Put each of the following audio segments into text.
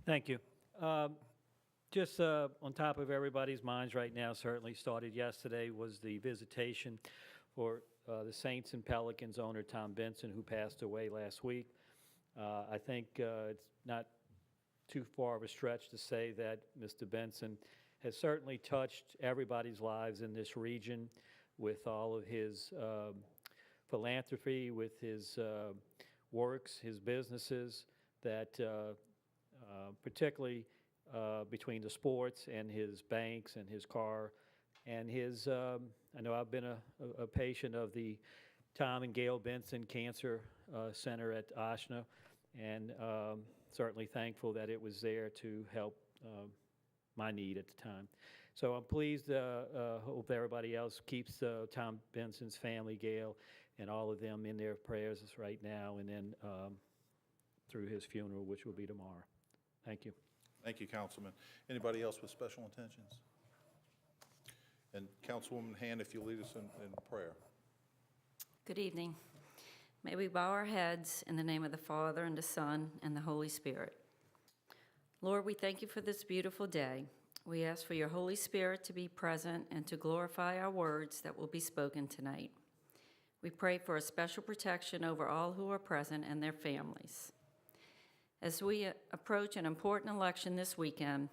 Thank you. Just on top of everybody's minds right now, certainly started yesterday, was the visitation for the Saints and Pelicans owner Tom Benson, who passed away last week. I think it's not too far of a stretch to say that Mr. Benson has certainly touched everybody's lives in this region with all of his philanthropy, with his works, his businesses, that particularly between the sports and his banks and his car and his, I know I've been a patient of the Tom and Gail Benson Cancer Center at Oshna, and certainly thankful that it was there to help my need at the time. So I'm pleased, hope everybody else keeps Tom Benson's family, Gail, and all of them in their prayers right now, and then through his funeral, which will be tomorrow. Thank you. Thank you, Councilman. Anybody else with special intentions? And Councilwoman Hand, if you'll lead us in prayer. Good evening. May we bow our heads in the name of the Father, and the Son, and the Holy Spirit. Lord, we thank you for this beautiful day. We ask for your Holy Spirit to be present and to glorify our words that will be spoken tonight. We pray for a special protection over all who are present and their families. As we approach an important election this weekend,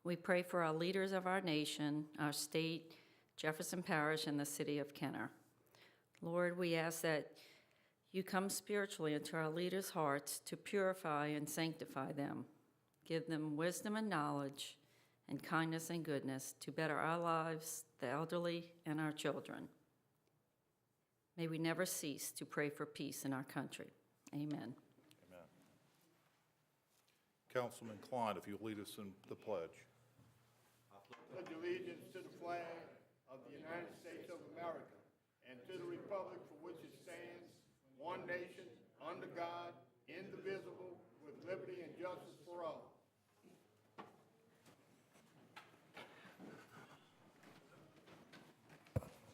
we pray for our leaders of our nation, our state, Jefferson Parish, and the city of Kenner. Lord, we ask that you come spiritually into our leaders' hearts to purify and sanctify them. Give them wisdom and knowledge and kindness and goodness to better our lives, the elderly, and our children. May we never cease to pray for peace in our country. Amen. Amen. Councilman Klein, if you'll lead us in the pledge. Pledge allegiance to the flag of the United States of America and to the republic for which it stands, one nation, under God, indivisible, with liberty and justice for all.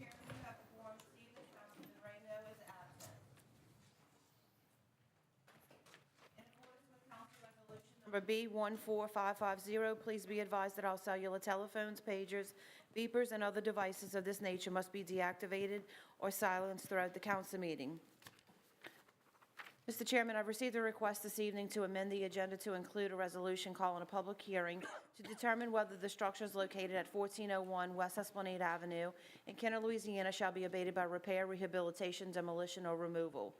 Chairman, you have form C. Councilman Rayno is absent. In accordance with Council Resolution Number B 14550, please be advised that all cellular telephones, pagers, beepers, and other devices of this nature must be deactivated or silenced throughout the council meeting. Mr. Chairman, I've received a request this evening to amend the agenda to include a resolution calling a public hearing to determine whether the structures located at 1401 West Esplanade Avenue in Kenner, Louisiana shall be abated by repair, rehabilitation, demolition, or removal.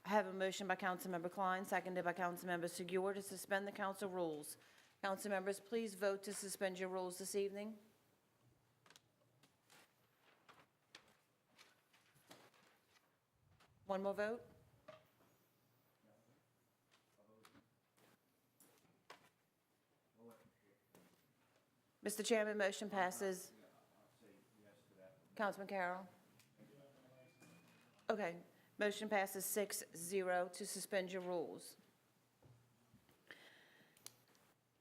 I have a motion by Councilmember Klein, seconded by Councilmember Segura, to suspend the council rules. Council members, please vote to suspend your rules this evening. One more vote. Mr. Chairman, motion passes. Councilman Carroll? Okay, motion passes 6-0 to suspend your rules.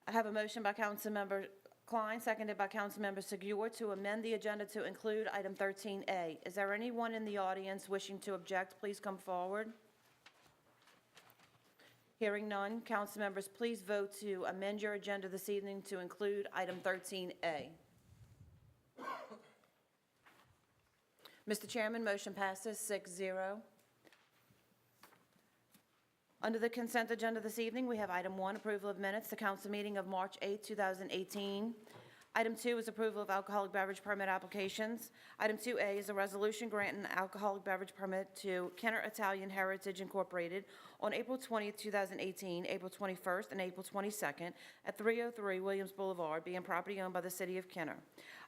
I have a motion by Councilmember Klein, seconded by Councilmember Segura, to amend the agenda to include item 13A. Is there anyone in the audience wishing to object? Please come forward. Hearing none, council members, please vote to amend your agenda this evening to include item 13A. Mr. Chairman, motion passes 6-0. Under the consent agenda this evening, we have item 1, approval of minutes, the council meeting of March 8, 2018. Item 2 is approval of alcoholic beverage permit applications. Item 2A is a resolution granting an alcoholic beverage permit to Kenner Italian Heritage Incorporated on April 20, 2018, April 21st, and April 22nd at 303 Williams Boulevard, being property owned by the city of Kenner.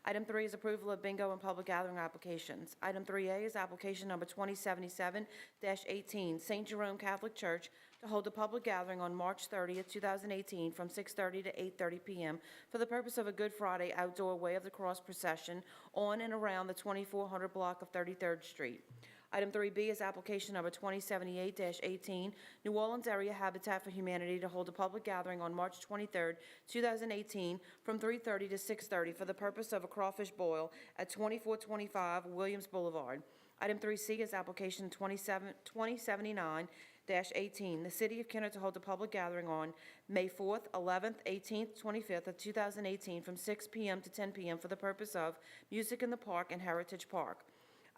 Item 3 is approval of bingo and public gathering applications. Item 3A is application number 2077-18, St. Jerome Catholic Church, to hold a public gathering on March 30, 2018, from 6:30 to 8:30 p.m. for the purpose of a Good Friday outdoor Way of the Cross procession on and around the 2400 block of 33rd Street. Item 3B is application number 2078-18, New Orleans Area Habitat for Humanity, to hold a public gathering on March 23, 2018, from 3:30 to 6:30 for the purpose of a crawfish boil at 2425 Williams Boulevard. Item 3C is application 2079 18, the City of Kenner to hold a public gathering on May 4th, 11th, 18th, 25th of 2018 from 6 p.m. to 10 p.m. for the purpose of Music in the Park and Heritage Park.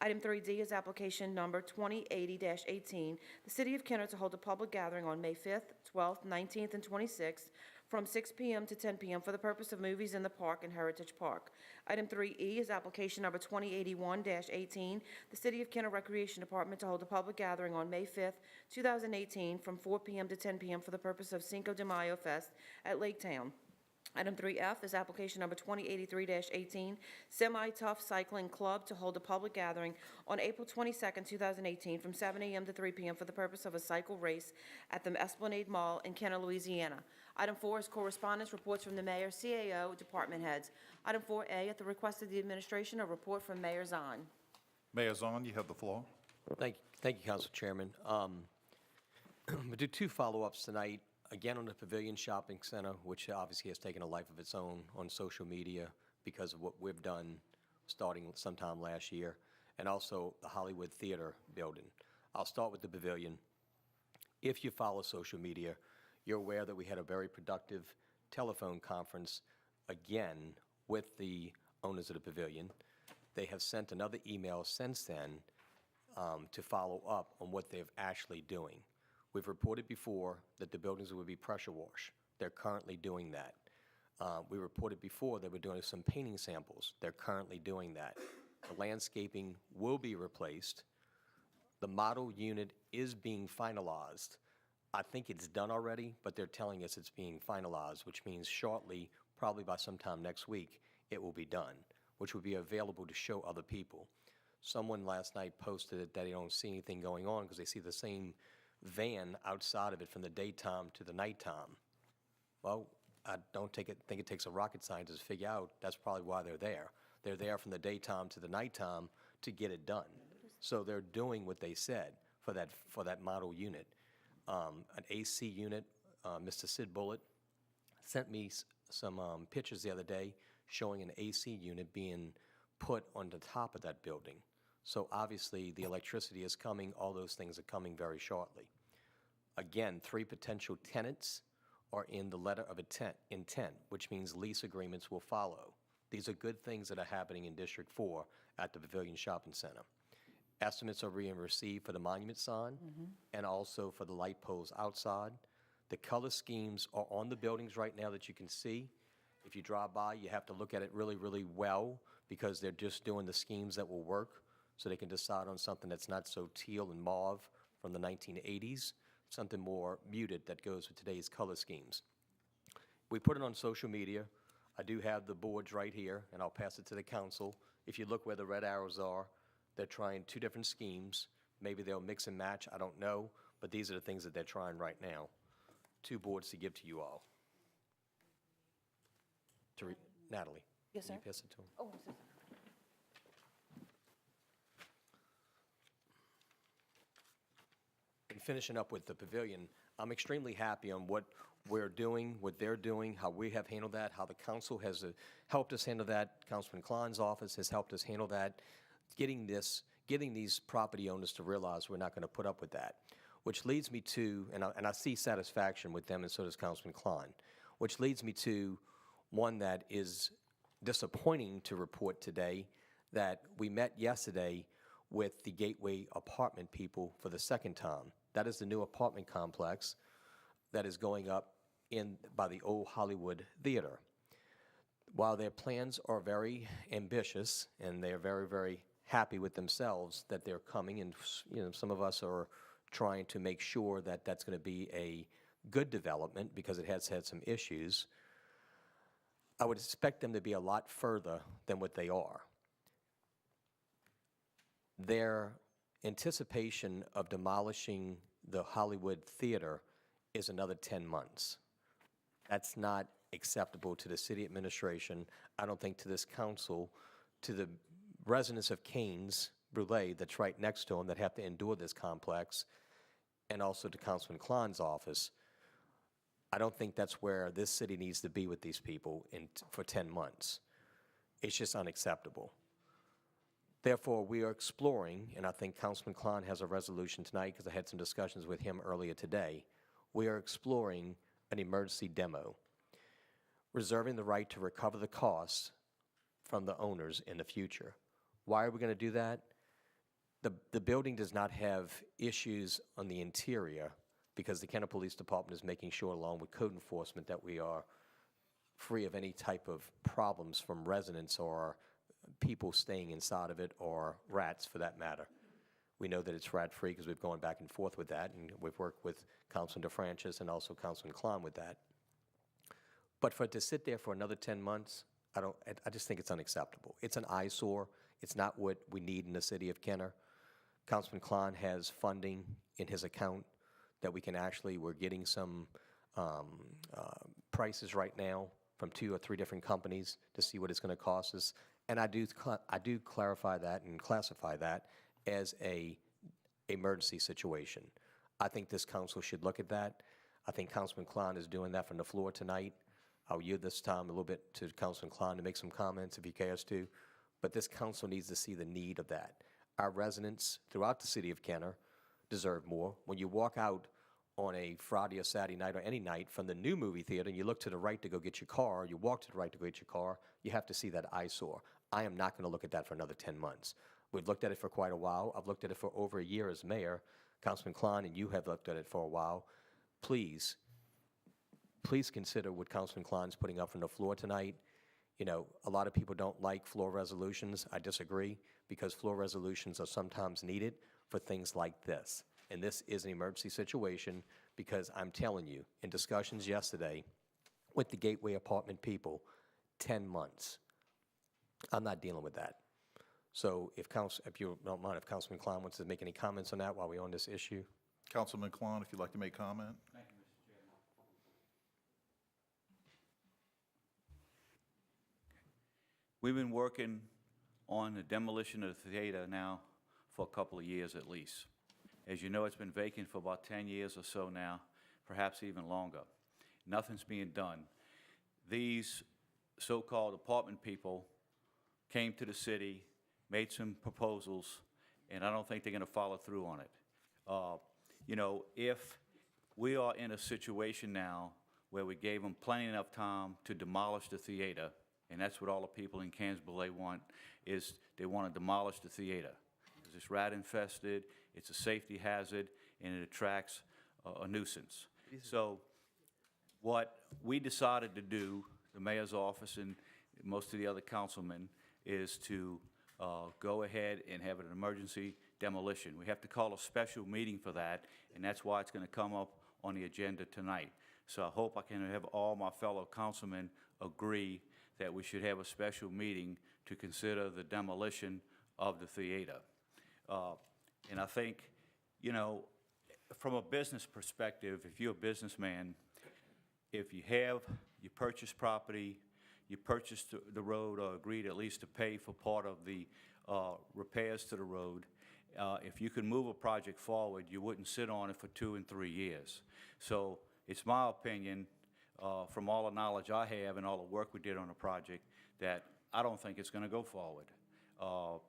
Item 3D is application number 2080-18, the City of Kenner to hold a public gathering on May 5th, 12th, 19th, and 26th from 6 p.m. to 10 p.m. for the purpose of Movies in the Park and Heritage Park. Item 3E is application number 2081-18, the City of Kenner Recreation Department to hold a public gathering on May 5th, 2018 from 4 p.m. to 10 p.m. for the purpose of Cinco de Mayo Fest at Lake Town. Item 3F is application number 2083-18, Semi-Tough Cycling Club to hold a public gathering on April 22nd, 2018 from 7 a.m. to 3 p.m. for the purpose of a cycle race at the Esplanade Mall in Kenner, Louisiana. Item 4 is correspondence, reports from the mayor, CAO, department heads. Item 4A, at the request of the administration, a report from Mayor Zahn. Mayor Zahn, you have the floor. Thank you, Council Chairman. We'll do two follow-ups tonight. Again, on the Pavilion Shopping Center, which obviously has taken a life of its own on social media because of what we've done starting sometime last year, and also the Hollywood Theater building. I'll start with the Pavilion. If you follow social media, you're aware that we had a very productive telephone conference, again, with the owners of the Pavilion. They have sent another email since then to follow up on what they're actually doing. We've reported before that the buildings would be pressure washed. They're currently doing that. We reported before they were doing some painting samples. They're currently doing that. The landscaping will be replaced. The model unit is being finalized. I think it's done already, but they're telling us it's being finalized, which means shortly, probably by sometime next week, it will be done, which will be available to show other people. Someone last night posted that they don't see anything going on because they see the same van outside of it from the daytime to the nighttime. Well, I don't think it takes a rocket scientist to figure out that's probably why they're there. They're there from the daytime to the nighttime to get it done. So they're doing what they said for that model unit. An AC unit, Mr. Sid Bullitt sent me some pictures the other day showing an AC unit being put on the top of that building. So obviously the electricity is coming, all those things are coming very shortly. Again, 3 potential tenants are in the letter of intent, which means lease agreements will follow. These are good things that are happening in District 4 at the Pavilion Shopping Center. Estimates are being received for the monument sign and also for the light poles outside. The color schemes are on the buildings right now that you can see. If you drive by, you have to look at it really, really well because they're just doing the schemes that will work so they can decide on something that's not so teal and mauve from the 1980s, something more muted that goes with today's color schemes. We put it on social media. I do have the boards right here, and I'll pass it to the council. If you look where the red arrows are, they're trying 2 different schemes. Maybe they'll mix and match, I don't know, but these are the things that they're trying right now. 2 boards to give to you all. Natalie. Yes, can sir. you pass it to him? Oh, I'm so sorry. And finishing up with the Pavilion, I'm extremely happy on what we're doing, what they're doing, how we have handled that, how the council has helped us handle that. Councilman Klein's office has helped us handle that. Getting these property owners to realize we're not going to put up with that, which leads me to, and I see satisfaction with them, and so does Councilman Klein, which leads me to one that is disappointing to report today, that we met yesterday with the Gateway apartment people for the second time. That is the new apartment complex that is going up by the old Hollywood Theater. While their plans are very ambitious and they're very, very happy with themselves that they're coming, and some of us are trying to make sure that that's going to be a good development because it has had some issues, I would expect them to be a lot further than what they are. Their anticipation of demolishing the Hollywood Theater is another 10 months. That's not acceptable to the city administration, I don't think to this council, to the residents of Canes Brule that's right next to them that have to endure this complex, and also to Councilman Klein's office. I don't think that's where this city needs to be with these people for 10 months. It's just unacceptable. Therefore, we are exploring, and I think Councilman Klein has a resolution tonight because I had some discussions with him earlier today. We are exploring an emergency demo, reserving the right to recover the costs from the owners in the future. Why are we going to do that? The building does not have issues on the interior because the Kenner Police Department is making sure, along with code enforcement, that we are free of any type of problems from residents or people staying inside of it, or rats for that matter. We know that it's rat-free because we've gone back and forth with that, and we've worked with Councilman DeFrancis and also Councilman Klein with that. But for it to sit there for another 10 months, I just think it's unacceptable. It's an eyesore. It's not what we need in the city of Kenner. Councilman Klein has funding in his account that we can actually, we're getting some prices right now from 2 or 3 different companies to see what it's going to cost us. And I do clarify that and classify that as a emergency situation. I think this council should look at that. I think Councilman Klein is doing that from the floor tonight. I'll yield this time a little bit to Councilman Klein to make some comments if he cares to. But this council needs to see the need of that. Our residents throughout the city of Kenner deserve more. When you walk out on a Friday or Saturday night or any night from the new movie theater and you look to the right to go get your car, you walk to the right to go get your car, you have to see that eyesore. I am not going to look at that for another 10 months. We've looked at it for quite a while. I've looked at it for over a year as mayor. Councilman Klein and you have looked at it for a while. Please consider what Councilman Klein's putting up from the floor tonight. You know, a lot of people don't like floor resolutions. I disagree, because floor resolutions are sometimes needed for things like this. And this is an emergency situation, because I'm telling you, in discussions yesterday with the Gateway Apartment people, 10 months. I'm not dealing with that. So if you don't mind, if Councilman Klein wants to make any comments on that while we're on this issue. Councilman Klein, if you'd like to make comment. Thank you, Mr. Chairman. We've been working on the demolition of the theater now for a couple of years at least. As you know, it's been vacant for about 10 years or so now, perhaps even longer. Nothing's being done. These so-called apartment people came to the city, made some proposals, and I don't think they're going to follow through on it. You know, if we are in a situation now where we gave them plenty enough time to demolish the theater, and that's what all the people in Kansas want, is they want to demolish the theater. Because it's rat infested, it's a safety hazard, and it attracts a nuisance. So what we decided to do, the mayor's office and most of the other councilmen, is to go ahead and have an emergency demolition. We have to call a special meeting for that, and that's why it's going to come up on the agenda tonight. So I hope I can have all my fellow councilmen agree that we should have a special meeting to consider the demolition of the theater. And I think, you know, from a business perspective, if you're a businessman, if you purchase property, you purchase the road, or agreed at least to pay for part of the repairs to the road, if you can move a project forward, you wouldn't sit on it for 2 and 3 years. So it's my opinion, from all the knowledge I have and all the work we did on the project, that I don't think it's going to go forward.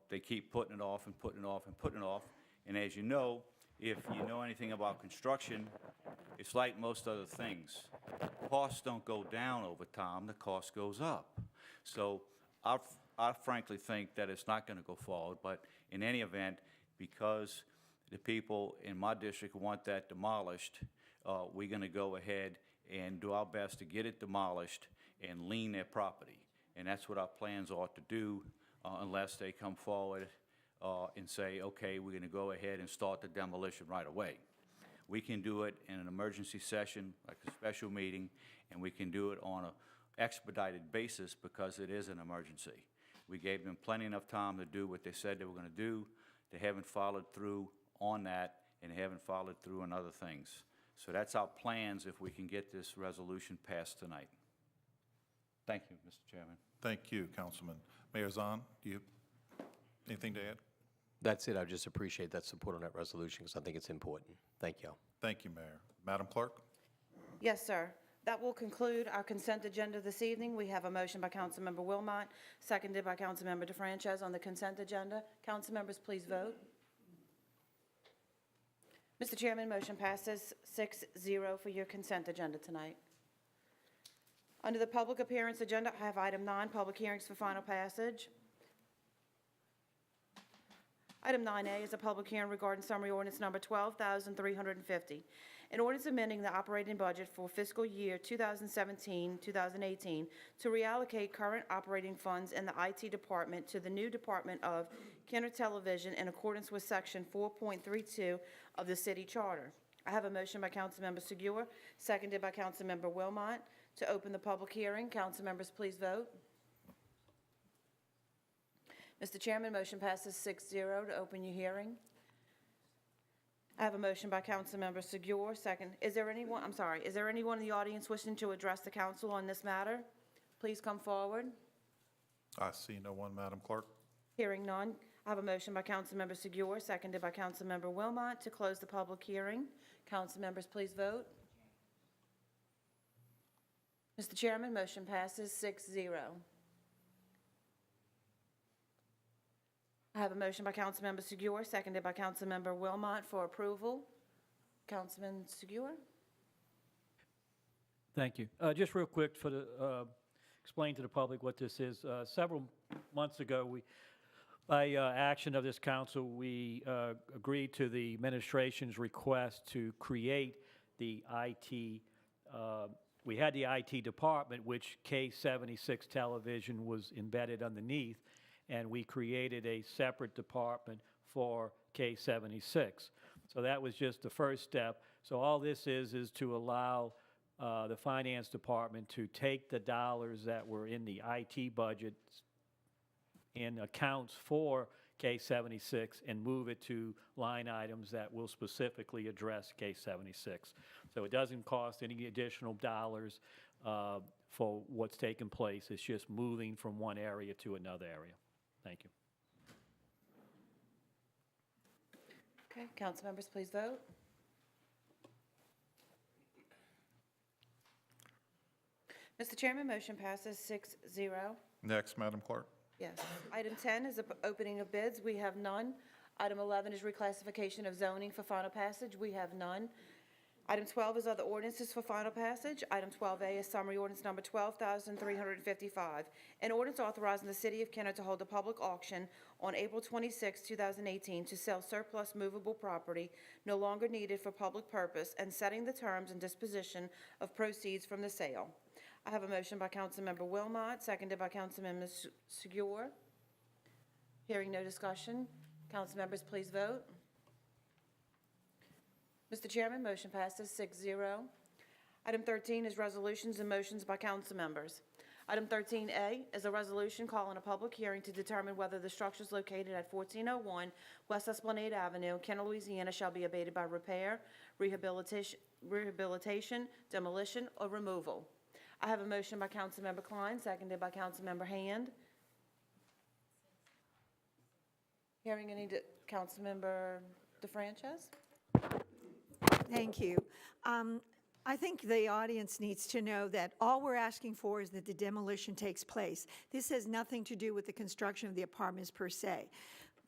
They keep putting it off and putting it off and putting it off. And as you know, if you know anything about construction, it's like most other things. Costs don't go down over time, the cost goes up. So I frankly think that it's not going to go forward, but in any event, because the people in my district want that demolished, we're going to go ahead and do our best to get it demolished and lien their property. And that's what our plans ought to do, unless they come forward and say, okay, we're going to go ahead and start the demolition right away. We can do it in an emergency session, like a special meeting, and we can do it on an expedited basis because it is an emergency. We gave them plenty enough time to do what they said they were going to do. They haven't followed through on that, and they haven't followed through on other things. So that's our plans if we can get this resolution passed tonight. Thank you, Mr. Chairman. Thank you, Councilman. Mayor Zahn, do you have anything to add? That's it. I just appreciate that support on that resolution because I think it's important. Thank you. Thank you, Mayor. Madam Clerk? Yes, sir. That will conclude our consent agenda this evening. We have a motion by Councilmember Wilmot, seconded by Councilmember DeFrances on the consent agenda. Council members, please vote. Mr. Chairman, motion passes 6-0 for your consent agenda tonight. Under the public appearance agenda, I have item 9, public hearings for final passage. Item 9A is a public hearing regarding summary ordinance number 12,350. An ordinance amending the operating budget for fiscal year 2017-2018 to reallocate current operating funds in the IT department to the new Department of Countertelevision in accordance with Section 4.32 of the city charter. I have a motion by Councilmember Segura, seconded by Councilmember Wilmot, to open the public hearing. Council members, please vote. Mr. Chairman, motion passes 6-0 to open your hearing. I have a motion by Councilmember Segura, second. Is there anyone in the audience wishing to address the council on this matter? Please come forward. I see no one, Madam Clerk. Hearing none, I have a motion by Councilmember Segura, seconded by Councilmember Wilmot, to close the public hearing. Council members, please vote. Mr. Chairman, motion passes 6-0. I have a motion by Councilmember Segura, seconded by Councilmember Wilmot for approval. Councilman Segura? Thank you. Just real quick for the, explain to the public what this is. Several months ago, by action of this council, we agreed to the administration's request to create the IT. We had the IT department, which K76 television was embedded underneath, and we created a separate department for K76. So that was just the first step. So all this is to allow the finance department to take the dollars that were in the IT budget in accounts for K76 and move it to line items that will specifically address K76. So it doesn't cost any additional dollars for what's taken place. It's just moving from one area to another area. Thank you. Okay, council members, please vote. Mr. Chairman, motion passes 6-0. Next, Madam Clerk. Yes. Item 10 is the opening of bids. We have none. Item 11 is reclassification of zoning for final passage. We have none. Item 12 is other ordinances for final passage. Item 12A is summary ordinance number 12,355. An ordinance authorizing the City of Kenner to hold a public auction on April 26, 2018 to sell surplus movable property no longer needed for public purpose and setting the terms and disposition of proceeds from the sale. I have a motion by Councilmember Wilmot, seconded by Councilmember Segura. Hearing no discussion, council members, please vote. Mr. Chairman, motion passes 6-0. Item 13 is resolutions and motions by council members. Item 13A is a resolution calling a public hearing to determine whether the structures located at 1401 West Esplanade Avenue, Kenner, Louisiana, shall be abated by repair, rehabilitation, demolition, or removal. I have a motion by Councilmember Klein, seconded by Councilmember Hand. Hearing any Councilmember DeFrances? Thank you. I think the audience needs to know that all we're asking for is that the demolition takes place. This has nothing to do with the construction of the apartments per se.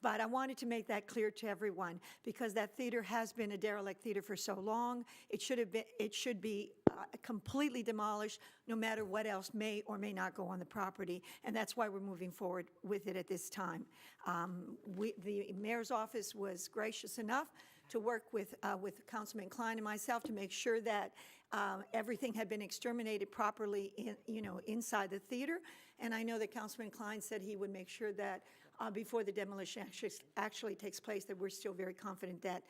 But I wanted to make that clear to everyone because that theater has been a derelict theater for so long. It should be completely demolished no matter what else may or may not go on the property. And that's why we're moving forward with it at this time. The mayor's office was gracious enough to work with Councilman Klein and myself to make sure that everything had been exterminated properly inside the theater. And I know that Councilman Klein said he would make sure that before the demolition actually takes place, that we're still very confident that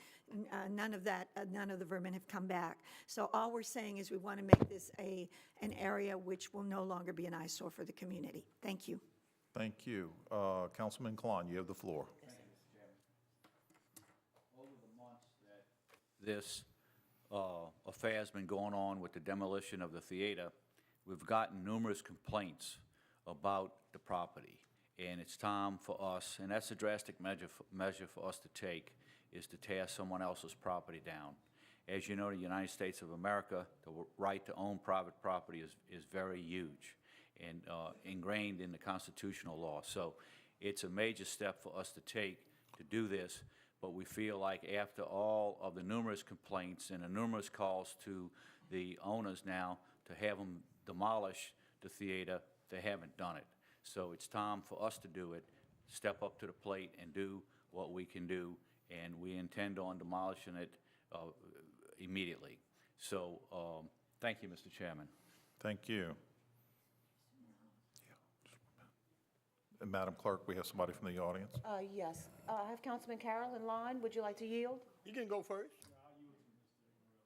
none of the vermin have come back. So all we're saying is we want to make this an area which will no longer be an eyesore for the community. Thank you. Thank you. Councilman Klein, you have the floor. This affair has been going on with the demolition of the theater, we've gotten numerous complaints about the property. And it's time for us, and that's a drastic measure for us to take, is to tear someone else's property down. As you know, in the United States of America, the right to own private property is very huge and ingrained in the constitutional law. So it's a major step for us to take to do this, but we feel like after all of the numerous complaints and the numerous calls to the owners now to have them demolish the theater, they haven't done it. So it's time for us to do it, step up to the plate and do what we can do, and we intend on demolishing it immediately. So thank you, Mr. Chairman. Thank you. And Madam Clerk, we have somebody from the audience. Yes. I have Councilman Carroll in line. Would you like to yield? You can go first.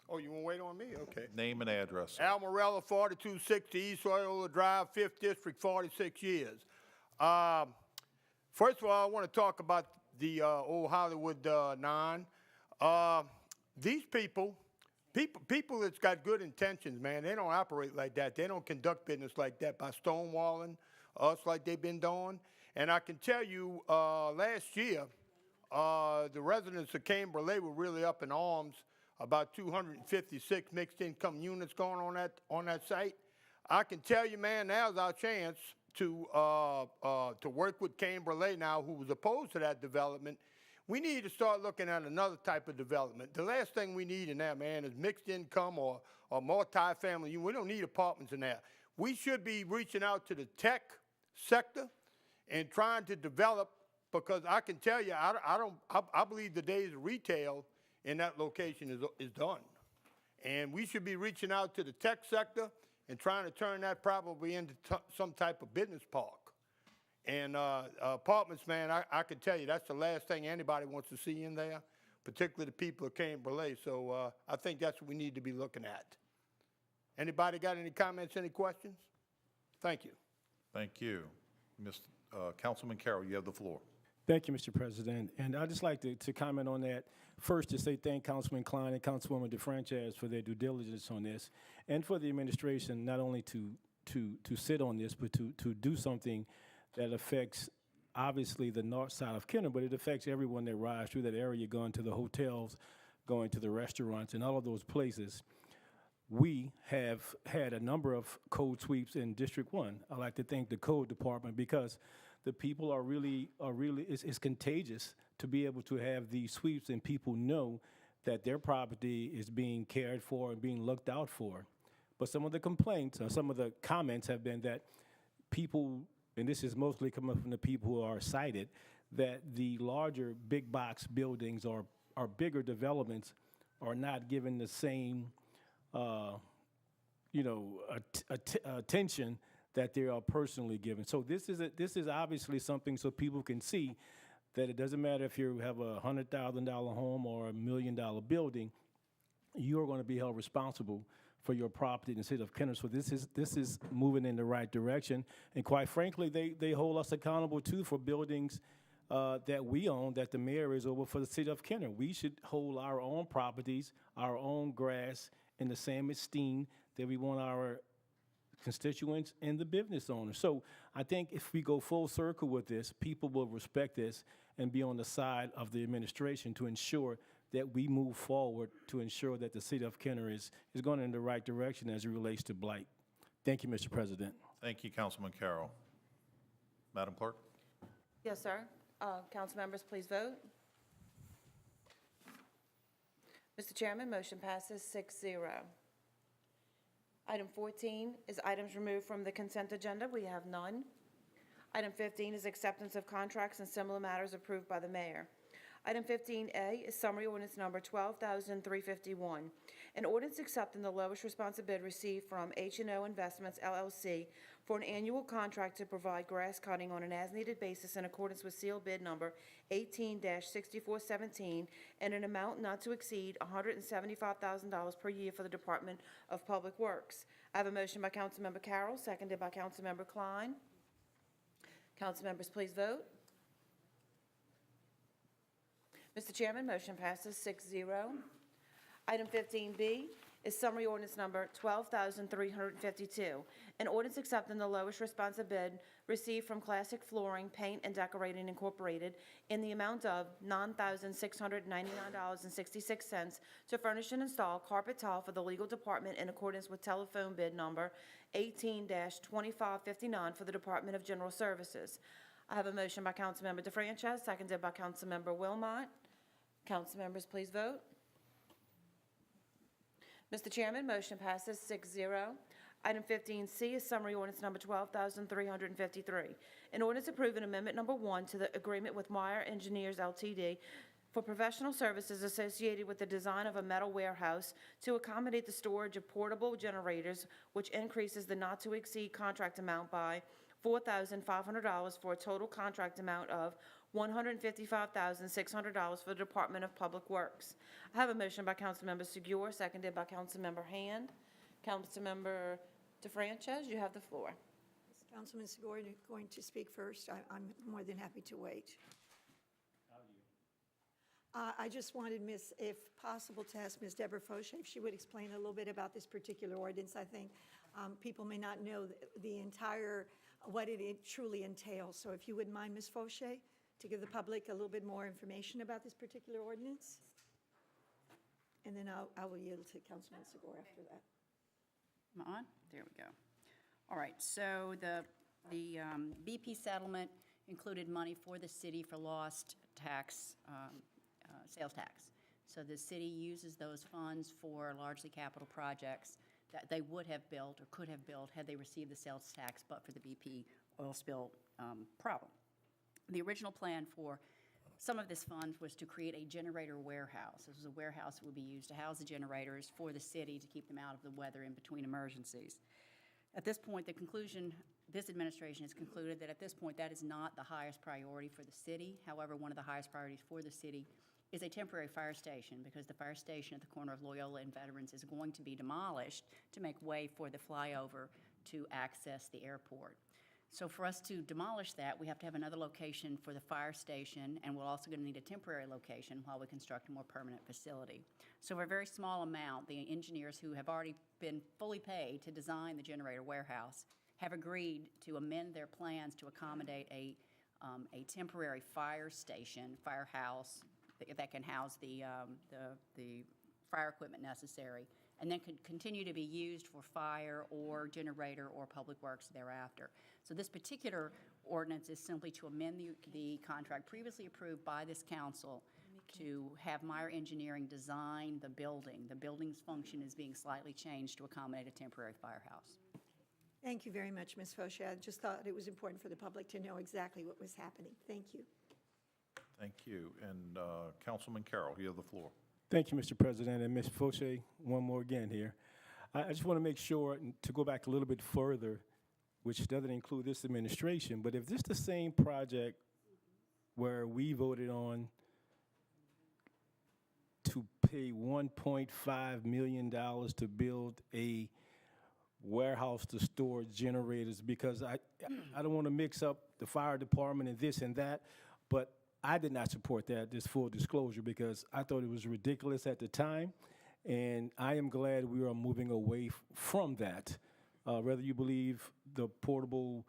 Oh, you want to wait on me? Okay. Name and address. sir. Al Morella, 4260 East Loyola Drive, 5th District, 46 years. First of all, I want to talk about the old Hollywood 9. These people that's got good intentions, man, they don't operate like that. They don't conduct business like that by stonewalling us like they've been doing. And I can tell you, last year, the residents of Cambridge were really up in arms about 256 mixed-income units going on that site. I can tell you, man, now's our chance to work with Cambridge now, who was opposed to that development. We need to start looking at another type of development. The last thing we need in there, man, is mixed income or multi-family. We don't need apartments in there. We should be reaching out to the tech sector and trying to develop, because I can tell you, I believe the days of retail in that location is done. And we should be reaching out to the tech sector and trying to turn that probably into some type of business park. And apartments, man, I can tell you that's the last thing anybody wants to see in there, particularly the people of Cambridge. So I think that's what we need to be looking at. Anybody got any comments, any questions? Thank you. Thank you. Councilman Carroll, you have the floor. Thank you, Mr. President. And I'd just like to comment on that. First, to say thank Councilman Klein and Councilwoman DeFranchise for their due diligence on this, and for the administration not only to sit on this, but to do something that affects, obviously, the north side of Kenner, but it affects everyone that rides through that area, going to the hotels, going to the restaurants, and all of those places. We have had a number of code sweeps in District 1. I'd like to thank the code department, because the people are really, it's contagious to be able to have these sweeps and people know that their property is being cared for and being looked out for. But some of the complaints, or some of the comments have been that people, and this is mostly coming from the people who are cited, that the larger big box buildings or bigger developments are not given the same attention that they are personally given. So this is obviously something so people can see that it doesn't matter if you have a $100,000 home or $1 million building, you are going to be held responsible for your property in the city of Kenner. So this is moving in the right direction. And quite frankly, they hold us accountable too for buildings that we own, that the mayor is over for the city of Kenner. We should hold our own properties, our own grass in the same esteem that we want our constituents and the business owners. So I think if we go full circle with this, people will respect this and be on the side of the administration to ensure that we move forward to ensure that the city of Kenner is going in the right direction as it relates to blight. Thank you, Mr. President. Thank you, Councilman Carroll. Madam Clerk? Yes, sir. Council members, please vote. Mr. Chairman, motion passes 6-0. Item 14 is items removed from the consent agenda. We have none. Item 15 is acceptance of contracts and similar matters approved by the mayor. Item 15A is summary ordinance number 12,351. An ordinance accepting the lowest responsive bid received from H&O Investments, LLC, for an annual contract to provide grass cutting on an as-needed basis in accordance with sealed bid number 18-6417, and an amount not to exceed $175,000 per year for the Department of Public Works. I have a motion by Councilmember Carroll, seconded by Councilmember Klein. Council members, please vote. Mr. Chairman, motion passes 6-0. Item 15B is summary ordinance number 12,352, an ordinance accepting the lowest responsive bid received from Classic Flooring, Paint, and Decorating Incorporated in the amount of $9,699.66 to furnish and install carpet tile for the legal department in accordance with telephone bid number 18-2559 for the Department of General Services. I have a motion by Councilmember DeFranchis, seconded by Councilmember Wilmot. Council members, please vote. Mr. Chairman, motion passes 6-0. Item 15C is summary ordinance number 12,353. An ordinance approving amendment number 1 to the agreement with Meyer Engineers LTD for professional services associated with the design of a metal warehouse to accommodate the storage of portable generators, which increases the not-to-exceed contract amount by $4,500 for a total contract amount of $155,600 for the Department of Public Works. I have a motion by Councilmember Segura, seconded by Councilmember Hand. Councilmember DeFranchis, you have the floor. Is Councilman Segura going to speak first? I'm more than happy to wait. I just wanted, if possible, to ask Ms. Deborah Fauché if she would explain a little bit about this particular ordinance. I think people may not know the entire, what it truly entails. So if you wouldn't mind, Ms. Fauché, to give the public a little bit more information about this particular ordinance. And then I will yield to Councilman Segura after that. Am I on? There we go. All right, so the BP settlement included money for the city for lost tax, sales tax. So the city uses those funds for largely capital projects that they would have built or could have built had they received the sales tax, but for the BP oil spill problem. The original plan for some of this fund was to create a generator warehouse. This was a warehouse that would be used to house the generators for the city to keep them out of the weather in between emergencies. At this point, this administration has concluded that at this point that is not the highest priority for the city. However, one of the highest priorities for the city is a temporary fire station, because the fire station at the corner of Loyola and Veterans is going to be demolished to make way for the flyover to access the airport. So for us to demolish that, we have to have another location for the fire station, and we're also going to need a temporary location while we construct a more permanent facility. So for a very small amount, the engineers who have already been fully paid to design the generator warehouse have agreed to amend their plans to accommodate a temporary fire station, firehouse, that can house the fire equipment necessary, and then could continue to be used for fire or generator or public works thereafter. So this particular ordinance is simply to amend the contract previously approved by this council to have Meyer Engineering design the building. The building's function is being slightly changed to accommodate a temporary firehouse. Thank you very much, Ms. Fauché. I just thought it was important for the public to know exactly what was happening. Thank you. Thank you. And Councilman Carroll, you have the floor. Thank you, Mr. President. And Ms. Fauché, one more again here. I just want to make sure, to go back a little bit further, which doesn't include this administration, but if this is the same project where we voted on to pay $1.5 million to build a warehouse to store generators, because I don't want to mix up the fire department and this and that, but I did not support that, this full disclosure, because I thought it was ridiculous at the time, and I am glad we are moving away from that. Whether you believe the portable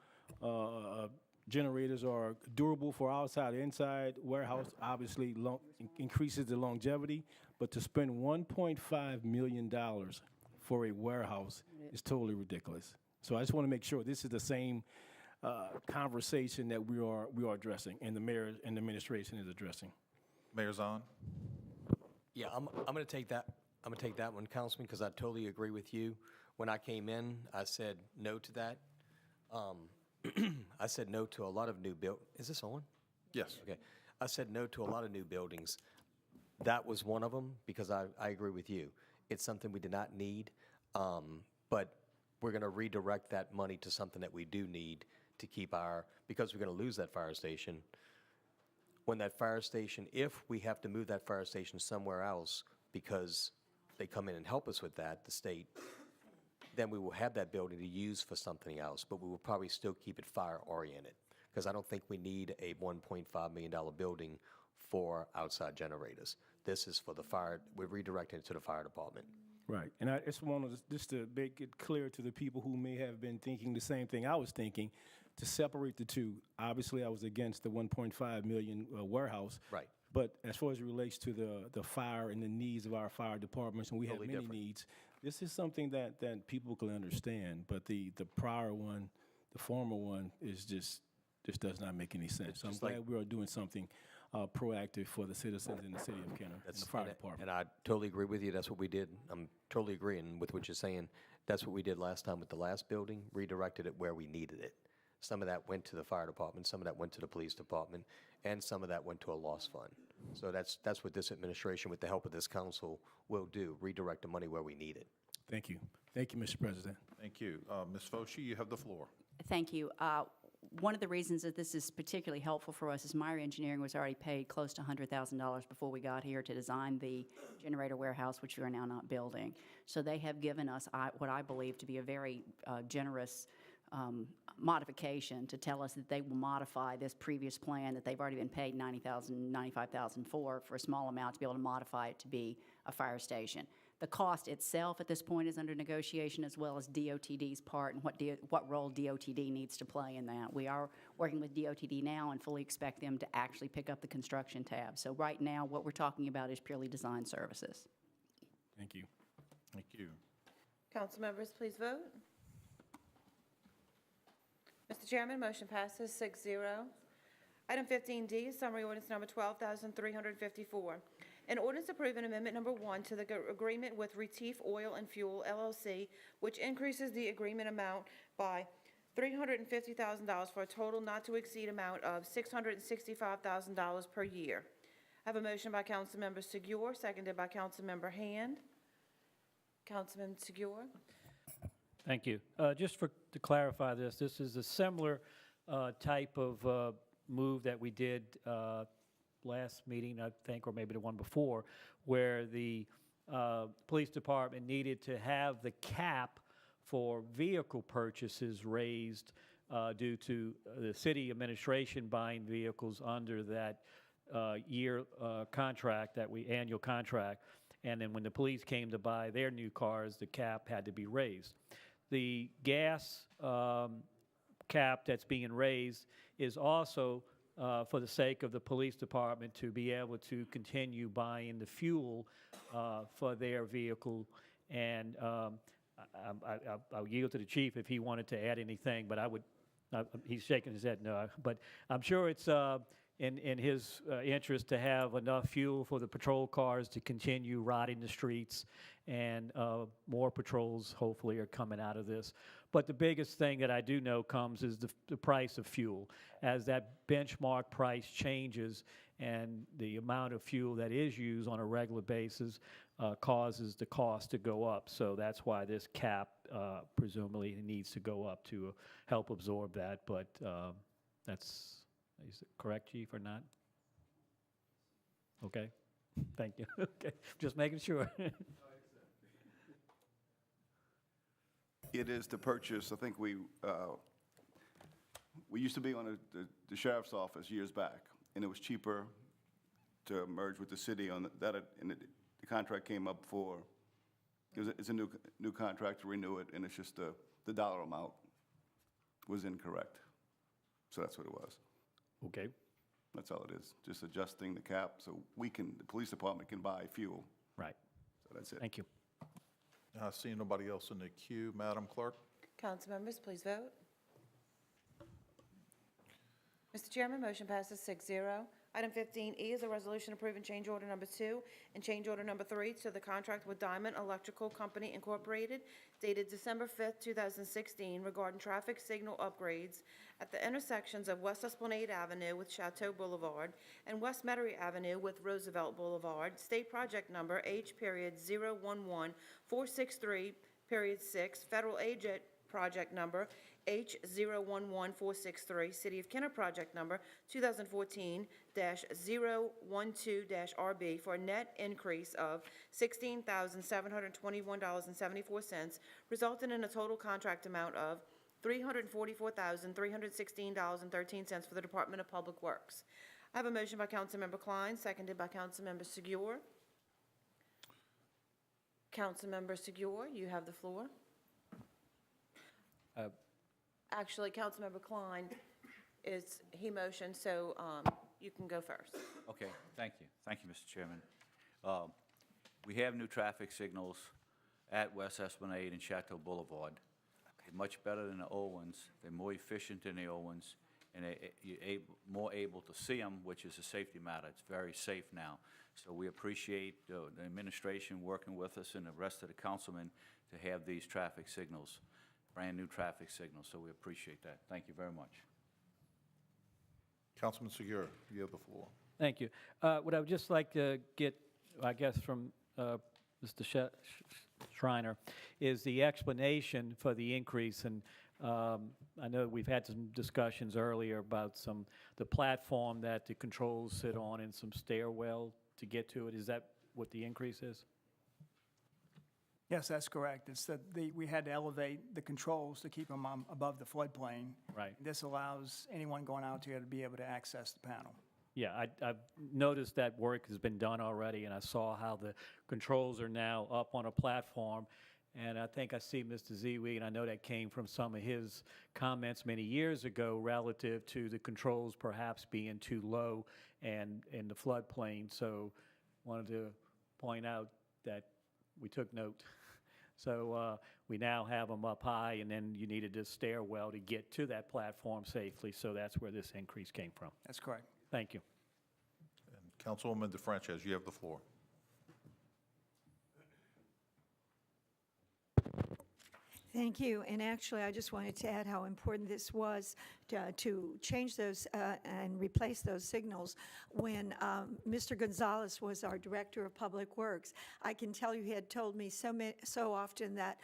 generators are durable for outside, inside warehouse, obviously increases the longevity, but to spend $1.5 million for a warehouse is totally ridiculous. So I just want to make sure this is the same conversation that we are addressing, and the mayor and the administration is addressing. Mayor Zahn? Yeah, I'm going to take that. I'm going to take that one, Councilman, because I totally agree with you. When I came in, I said no to that. I said no to a lot of new Is this on? Yes. Okay. I said no to a lot of new buildings. That was one of them, because I agree with you. It's something we did not need, but we're going to redirect that money to something that we do need to keep because we're going to lose that fire station. When that fire station, if we have to move that fire station somewhere else because they come in and help us with that, the state, then we will have that building to use for something else, but we will probably still keep it fire-oriented, because I don't think we need a $1.5 million building for outside generators. This is for the fire. We're redirecting it to the fire department. Right, and I just want just to make it clear to the people who may have been thinking the same thing I was thinking, to separate the two. Obviously, I was against the 1.5 million warehouse. Right. But as far as it relates to the fire and the needs of our fire departments, and we Totally have many different. needs, this is something that people can understand. But the prior one, the former one, is just does not make any sense. So I'm just like- glad we are doing something proactive for the citizens in the city of Kenner and the fire department. And I totally agree with you. That's what we did. I'm totally agreeing with what you're saying. That's what we did last time with the last building, redirected it where we needed it. Some of that went to the fire department, some of that went to the police department, and some of that went to a loss fund. So that's what this administration, with the help of this council, will do, redirect the money where we need it. Thank you. Thank you, Mr. President. Thank you. Ms. Foshee, you have the floor. Thank you. One of the reasons that this is particularly helpful for us is Meyer Engineering was already paid close to $100,000 before we got here to design the generator warehouse, which we are now not building. So they have given us what I believe to be a very generous modification to tell us that they will modify this previous plan that they've already been paid $90,000, $95,000 for a small amount, to be able to modify it to be a fire station. The cost itself at this point is under negotiation, as well as DOTD's part and what role DOTD needs to play in that. We are working with DOTD now and fully expect them to actually pick up the construction tab. So right now, what we're talking about is purely design services. Thank you. Thank you. Council members, please vote. Mr. Chairman, motion passes 6-0. Item 15D is summary ordinance number 12,354. An ordinance approving amendment number 1 to the agreement with Retief Oil and Fuel LLC, which increases the agreement amount by $350,000 for a total not to exceed amount of $665,000 per year. I have a motion by Councilmember Segura, seconded by Councilmember Hand. Councilman Segura. Thank you. Just to clarify this is a similar type of move that we did last meeting, I think, or maybe the one before, where the police department needed to have the cap for vehicle purchases raised due to the city administration buying vehicles under that year contract, annual contract. And then when the police came to buy their new cars, the cap had to be raised. The gas cap that's being raised is also for the sake of the police department to be able to continue buying the fuel for their vehicle. And I'll yield to the chief if he wanted to add anything, but he's shaking his head no. But I'm sure it's in his interest to have enough fuel for the patrol cars to continue riding the streets, and more patrols hopefully are coming out of this. But the biggest thing that I do know comes is the price of fuel. As that benchmark price changes and the amount of fuel that is used on a regular basis causes the cost to go up. So that's why this cap presumably needs to go up to help absorb that. But is it correct, Chief, or not? Okay, thank you. Okay, just making sure. It is to purchase, I think we used to be on the sheriff's office years back, and it was cheaper to merge with the city on that, and the contract came up for, it's a new contract to renew it, and it's just the dollar amount was incorrect. So that's what it was. Okay. That's all it is, just adjusting the cap so the police department can buy fuel. Right. So that's it. Thank you. I see nobody else in the queue. Madam Clerk? Council members, please vote. Mr. Chairman, motion passes 6-0. Item 15E is a resolution approving change order number 2 and change order number 3 to the contract with Diamond Electrical Company Incorporated dated December 5th, 2016 regarding traffic signal upgrades at the intersections of West Esplanade Avenue with Chateau Boulevard and West Metairie Avenue with Roosevelt Boulevard, state project number H.011463.6, federal agent project number H011463, City of Kenner project number 2014-012-RB for a net increase of $16,721.74, resulting in a total contract amount of $344,316.13 for the Department of Public Works. I have a motion by Councilmember Klein, seconded by Councilmember Segura. Councilmember Segura, you have the floor. Actually, Councilmember Klein he motioned, so you can go first. Okay, thank you. Thank you, Mr. Chairman. We have new traffic signals at West Esplanade and Chateau Boulevard. They're much better than the old ones. They're more efficient than the old ones, and you're more able to see them, which is a safety matter. It's very safe now. So we appreciate the administration working with us and the rest of the councilmen to have these traffic signals, brand-new traffic signals, so we appreciate that. Thank you very much. Councilman Segura, you have the floor. Thank you. What I would just like to get, I guess, from Mr. Schreiner is the explanation for the increase. And I know we've had some discussions earlier about the platform that the controls sit on and some stairwell to get to it. Is that what the increase is? Yes, that's correct. It's that we had to elevate the controls to keep them above the floodplain. Right. This allows anyone going out here to be able to access the panel. Yeah, I've noticed that work has been done already, and I saw how the controls are now up on a platform. And I think I see Mr. Ziwi, and I know that came from some of his comments many years ago relative to the controls perhaps being too low and in the floodplain. So wanted to point out that we took note. So we now have them up high, and then you needed this stairwell to get to that platform safely. So that's where this increase came from. That's correct. Thank you. And Councilwoman DeFrances, you have the floor. Thank you. And actually, I just wanted to add how important this was to change those and replace those signals. When Mr. Gonzalez was our Director of Public Works, I can tell you he had told me so often that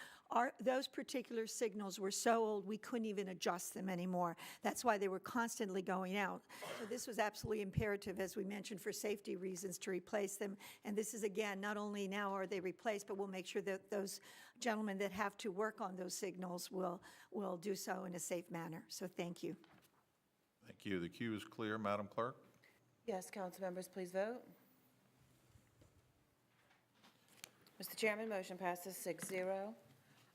those particular signals were so old we couldn't even adjust them anymore. That's why they were constantly going out. So this was absolutely imperative, as we mentioned, for safety reasons to replace them. And this is, again, not only now are they replaced, but we'll make sure that those gentlemen that have to work on those signals will do so in a safe manner. So thank you. Thank you. The queue is clear. Madam Clerk? Yes, council members, please vote. Mr. Chairman, motion passes 6-0.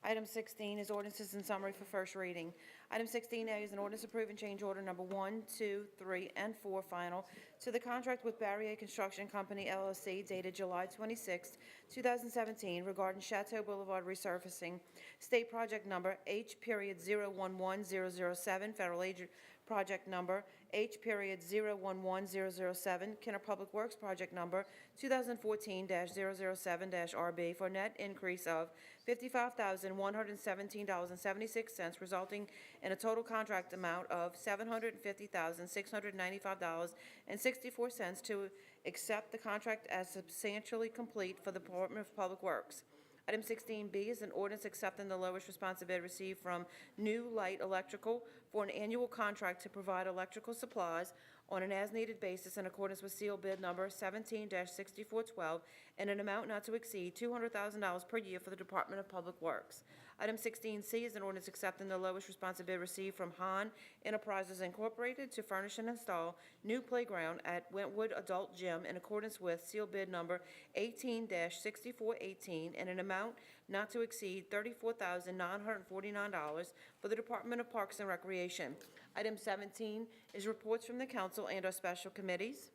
Item 16 is ordinances in summary for first reading. Item 16A is an ordinance approving change order number 1, 2, 3, and 4 final to the contract with Barrier Construction Company, LLC, dated July 26, 2017, regarding Chateau Boulevard resurfacing. State project number H.011007, federal agent project number H.011007, Kenner Public Works project number 2014-007-RB, for a net increase of $55,117.76, resulting in a total contract amount of $750,695.64 to accept the contract as substantially complete for the Department of Public Works. Item 16B is an ordinance accepting the lowest responsibility received from New Light Electrical for an annual contract to provide electrical supplies on an as-needed basis in accordance with seal bid number 17-6412 and an amount not to exceed $200,000 per year for the Department of Public Works. Item 16C is an ordinance accepting the lowest responsibility received from Han Enterprises Incorporated to furnish and install new playground at Wentwood Adult Gym in accordance with seal bid number 18-6418 and an amount not to exceed $34,949 for the Department of Parks and Recreation. Item 17 is reports from the council and our special committees.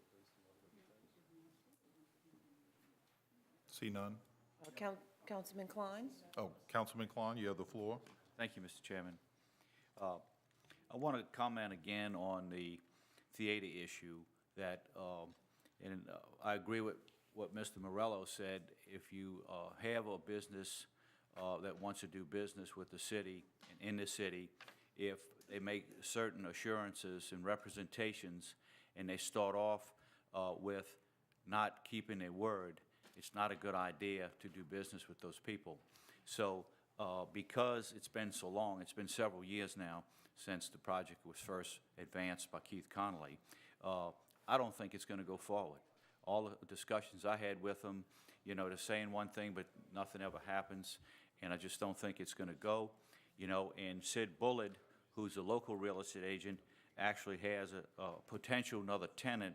See none? Councilman Klein? Oh, Councilman Klein, you have the floor. Thank you, Mr. Chairman. I want to comment again on the theater issue that, and I agree with what Mr. Morello said. If you have a business that wants to do business with the city and in the city, if they make certain assurances and representations and they start off with not keeping their word, it's not a good idea to do business with those people. So because it's been so long, it's been several years now since the project was first advanced by Keith Connolly, I don't think it's going to go forward. All the discussions I had with them, you know, they're saying one thing, but nothing ever happens, and I just don't think it's going to go. You know, and Sid Bullard, who's a local real estate agent, actually has a potential another tenant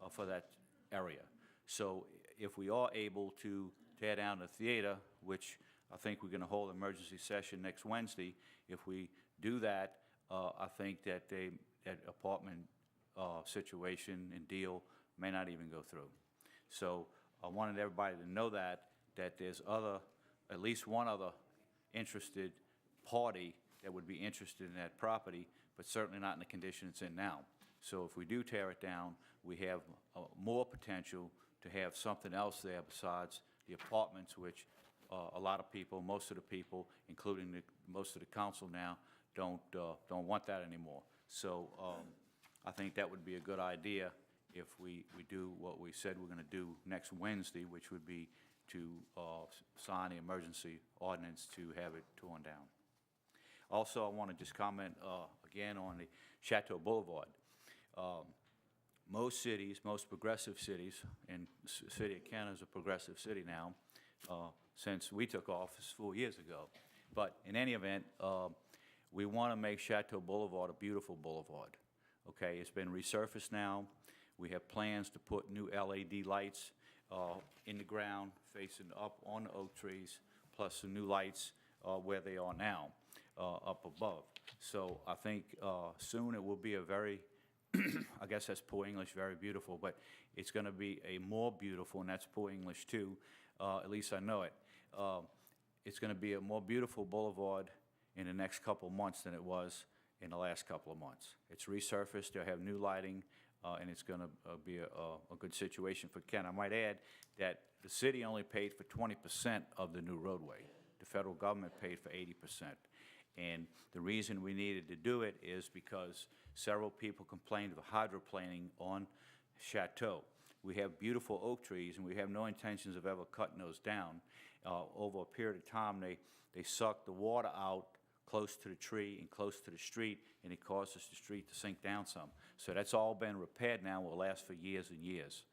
for that area. So if we are able to tear down the theater, which I think we're going to hold an emergency session next Wednesday. If we do that, I think that that apartment situation and deal may not even go through. So I wanted everybody to know that there's at least one other interested party that would be interested in that property, but certainly not in the condition it's in now. So if we do tear it down, we have more potential to have something else there besides the apartments, which a lot of people, most of the people, including most of the council now, don't want that anymore. So I think that would be a good idea if we do what we said we're going to do next Wednesday, which would be to sign the emergency ordinance to have it torn down. Also, I want to just comment again on the Chateau Boulevard. Most cities, most progressive cities, and the city of Canada is a progressive city now, since we took office 4 years ago. But in any event, we want to make Chateau Boulevard a beautiful boulevard. Okay, it's been resurfaced now. We have plans to put new LED lights in the ground facing up on the oak trees, plus some new lights where they are now, up above. So I think soon it will be a very, I guess that's poor English, very beautiful, but it's going to be a more beautiful, and that's poor English too, at least I know it. It's going to be a more beautiful boulevard in the next couple of months than it was in the last couple of months. It's resurfaced, they'll have new lighting, and it's going to be a good situation for Ken. I might add that the city only paid for 20% of the new roadway. The federal government paid for 80%. And the reason we needed to do it is because several people complained of hydroplaning on Chateau. We have beautiful oak trees, and we have no intentions of ever cutting those down. Over a period of time, they suck the water out close to the tree and close to the street, and it causes the street to sink down some. So that's all been repaired now, will last for years and years.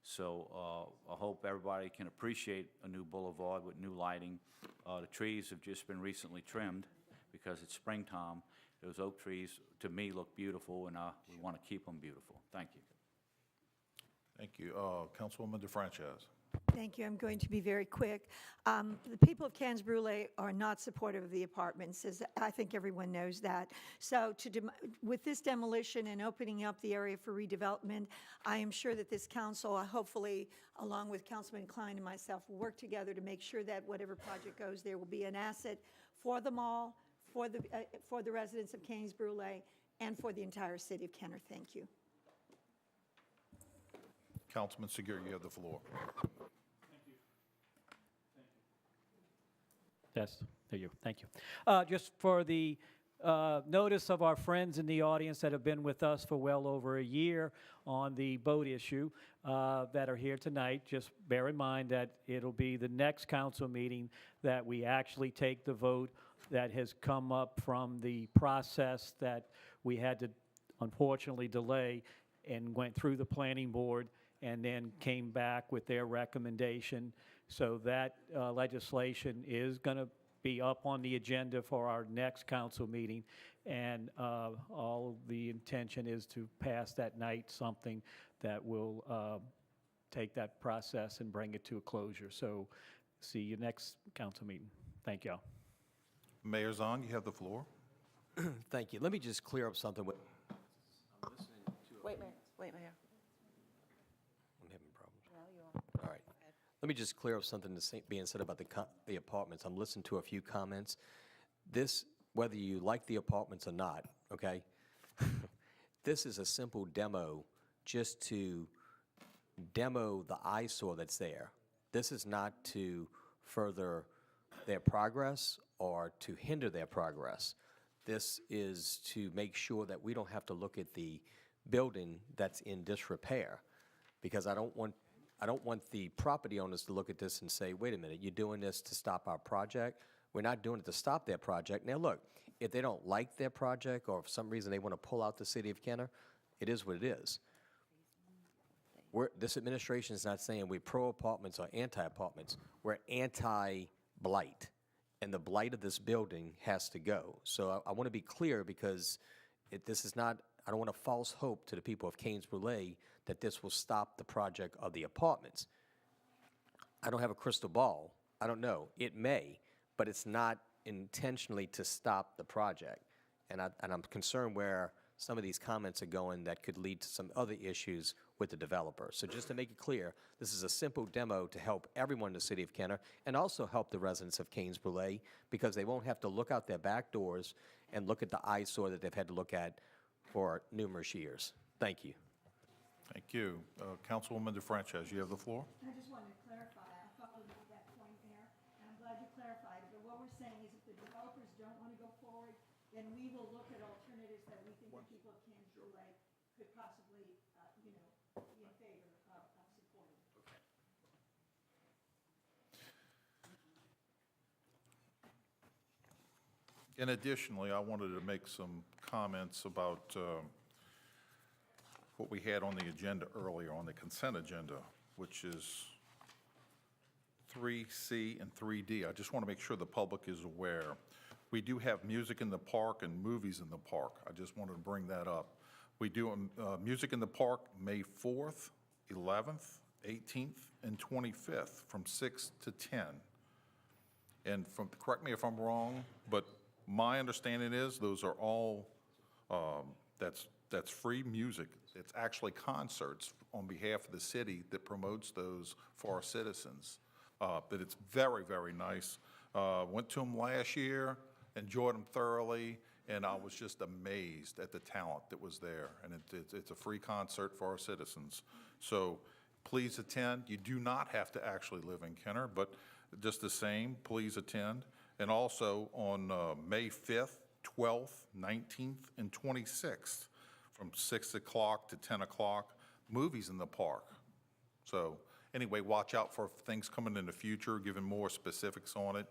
So I hope everybody can appreciate a new boulevard with new lighting. The trees have just been recently trimmed because it's springtime. Those oak trees, to me, look beautiful, and we want to keep them beautiful. Thank you. Thank you. Councilwoman DeFranchise. Thank you. I'm going to be very quick. The people of Cannes Brulee are not supportive of the apartments, as I think everyone knows that. So with this demolition and opening up the area for redevelopment, I am sure that this council, hopefully, along with Councilman Klein and myself, will work together to make sure that whatever project goes there will be an asset for the mall, for the residents of Cannes Brulee, and for the entire city of Kenner. Thank you. Councilman Segura, you have the floor. Yes, there you go. Thank you. Just for the notice of our friends in the audience that have been with us for well over a year on the boat issue that are here tonight, just bear in mind that it'll be the next council meeting that we actually take the vote that has come up from the process that we had to unfortunately delay and went through the planning board and then came back with their recommendation. So that legislation is going to be up on the agenda for our next council meeting, and all the intention is to pass that night something that will take that process and bring it to a closure. So see you next council meeting. Thank you all. Mayor Zong, you have the floor. Thank you. Let me just clear up something. Wait, Mayor. I'm having problems. All right. Let me just clear up something being said about the apartments. I'm listening to a few comments. This, whether you like the apartments or not, okay, this is a simple demo just to demo the eyesore that's there. This is not to further their progress or to hinder their progress. This is to make sure that we don't have to look at the building that's in disrepair, because I don't want the property owners to look at this and say, wait a minute, you're doing this to stop our project? We're not doing it to stop their project. Now, look, if they don't like their project or for some reason they want to pull out the city of Kenner, it is what it is. This administration is not saying we're pro-apartments or anti-apartments. We're anti-blight, and the blight of this building has to go. So I want to be clear, because this is not, I don't want a false hope to the people of Cannes Brulee that this will stop the project of the apartments. I don't have a crystal ball. I don't know. It may, but it's not intentionally to stop the project. And I'm concerned where some of these comments are going that could lead to some other issues with the developer. So just to make it clear, this is a simple demo to help everyone in the city of Kenner and also help the residents of Canes Brulee because they won't have to look out their back doors and look at the eyesore that they've had to look at for numerous years. Thank you. Thank you. Councilwoman DeFranchise, you have the floor. I just wanted to clarify, I followed that point there, and I'm glad you clarified it, but what we're saying is if the developers don't want to go forward, then we will look at alternatives that we think the people of Canes Brulee could possibly, be in favor of supporting. And additionally, I wanted to make some comments about what we had on the agenda earlier, on the consent agenda, which is 3C and 3D. I just want to make sure the public is aware. We do have music in the park and movies in the park. I just wanted to bring that up. We do music in the park May 4th, 11th, 18th, and 25th from 6 to 10. And correct me if I'm wrong, but my understanding is those are all, that's free music. It's actually concerts on behalf of the city that promotes those for our citizens. But it's very, very nice. Went to them last year, enjoyed them thoroughly, and I was just amazed at the talent that was there. And it's a free concert for our citizens. So please attend. You do not have to actually live in Kenner, but just the same, please attend. And also on May 5th, 12th, 19th, and 26th, from 6 o'clock to 10 o'clock, movies in the park. So anyway, watch out for things coming in the future, giving more specifics on it.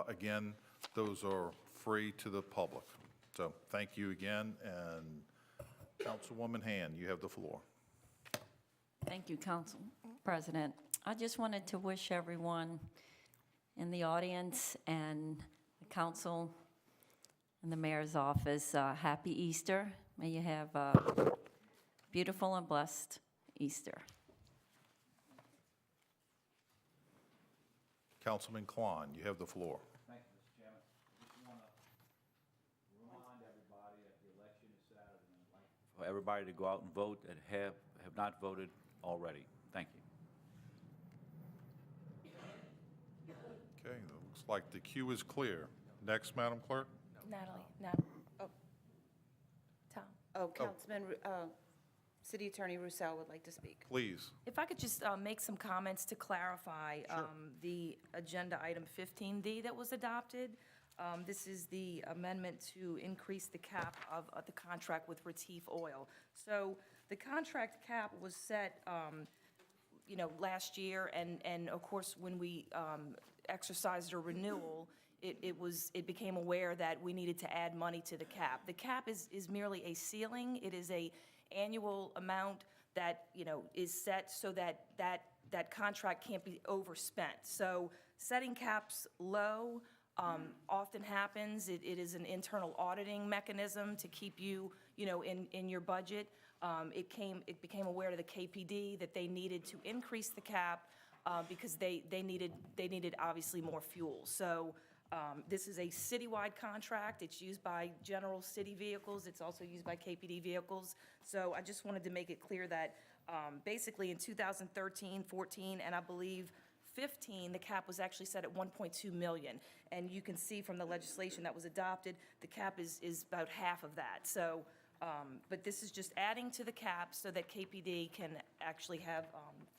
Again, those are free to the public. So thank you again, and Councilwoman Hand, you have the floor. Thank you, Council President. I just wanted to wish everyone in the audience and the council and the mayor's office happy Easter. May you have a beautiful and blessed Easter. Councilman Klein, you have the floor. Thank you, Mr. Chairman. I just want to remind everybody that the election is Saturday, and I'd like for everybody to go out and vote that have not voted already. Thank you. Okay, it looks like the queue is clear. Next, Madam Clerk. Natalie, oh, Tom. Oh, Councilman, City Attorney Roussel would like to speak. Please. If I could just make some comments to clarify the agenda item 15D that was adopted. This is the amendment to increase the cap of the contract with Retief Oil. So the contract cap was set, last year, and of course, when we exercised a renewal, it became aware that we needed to add money to the cap. The cap is merely a ceiling. It is a annual amount that, is set so that contract can't be overspent. So setting caps low often happens. It is an internal auditing mechanism to keep you, in your budget. It became aware to the KPD that they needed to increase the cap because they needed obviously more fuel. So this is a citywide contract. It's used by general city vehicles. It's also used by KPD vehicles. So I just wanted to make it clear that basically in 2013, 14, and I believe 15, the cap was actually set at 1.2 million. And you can see from the legislation that was adopted, the cap is about half of that. So, but this is just adding to the cap so that KPD can actually have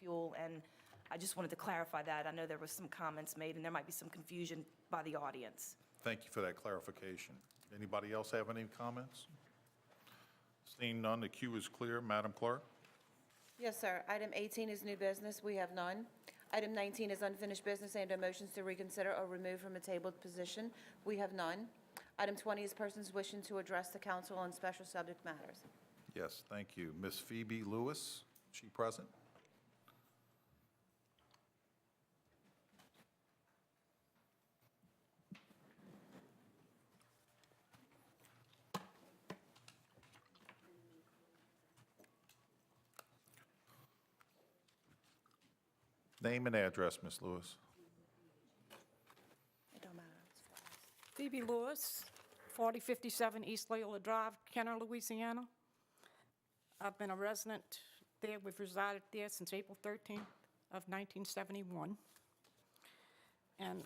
fuel. And I just wanted to clarify that. I know there was some comments made, and there might be some confusion by the audience. Thank you for that clarification. Anybody else have any comments? Seeing none, the queue is clear. Madam Clerk? Yes, sir. Item 18 is new business. We have none. Item 19 is unfinished business and motions to reconsider or remove from a tabled position. We have none. Item 20 is persons wishing to address the council on special subject matters. Yes, thank you. Ms. Phoebe Lewis, is she present? Name and address, Ms. Lewis. It don't matter. Phoebe Lewis, 4057 East Loyola Drive, Kenner, Louisiana. I've been a resident there. We've resided there since April 13th of 1971. And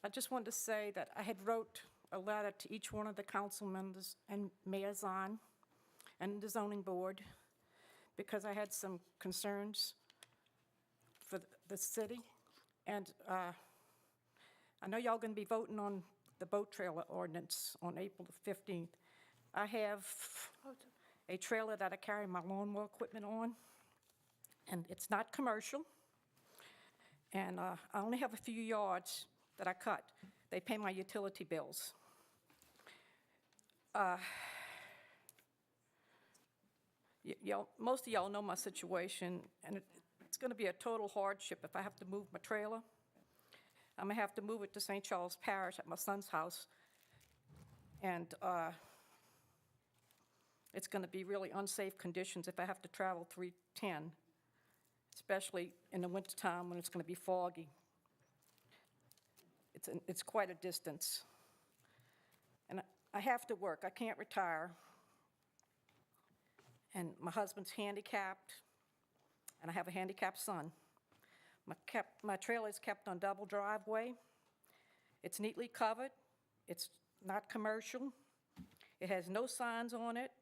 I just wanted to say that I had wrote a letter to each one of the council members and mayors on and the zoning board because I had some concerns for the city. And I know y'all going to be voting on the boat trailer ordinance on April the 15th. I have a trailer that I carry my lawnmower equipment on, and it's not commercial. And I only have a few yards that I cut. They pay my utility bills. Most of y'all know my situation, and it's going to be a total hardship if I have to move my trailer. I'm going to have to move it to St. Charles Parish at my son's house. And it's going to be really unsafe conditions if I have to travel 310, especially in the wintertime when it's going to be foggy. It's quite a distance. And I have to work. I can't retire. And my husband's handicapped, and I have a handicapped son. My trailer is kept on double driveway. It's neatly covered. It's not commercial. It has no signs on it.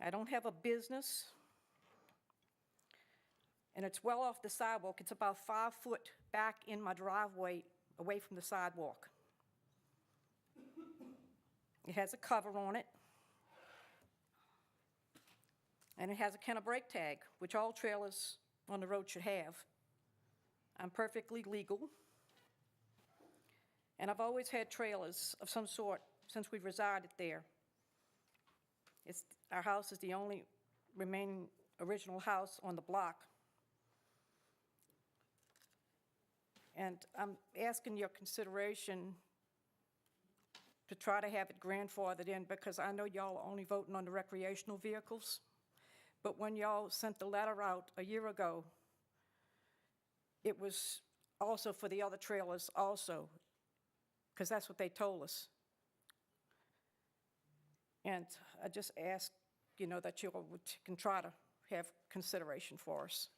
I don't have a business. And it's well off the sidewalk. It's about 5 foot back in my driveway, away from the sidewalk. It has a cover on it. And it has a Kenner brake tag, which all trailers on the road should have. I'm perfectly legal. And I've always had trailers of some sort since we've resided there. Our house is the only remaining original house on the block. And I'm asking your consideration to try to have it grandfathered in, because I know y'all are only voting on the recreational vehicles. But when y'all sent the letter out a year ago, it was also for the other trailers also, because that's what they told us. And I just ask, that you can try to have consideration for us.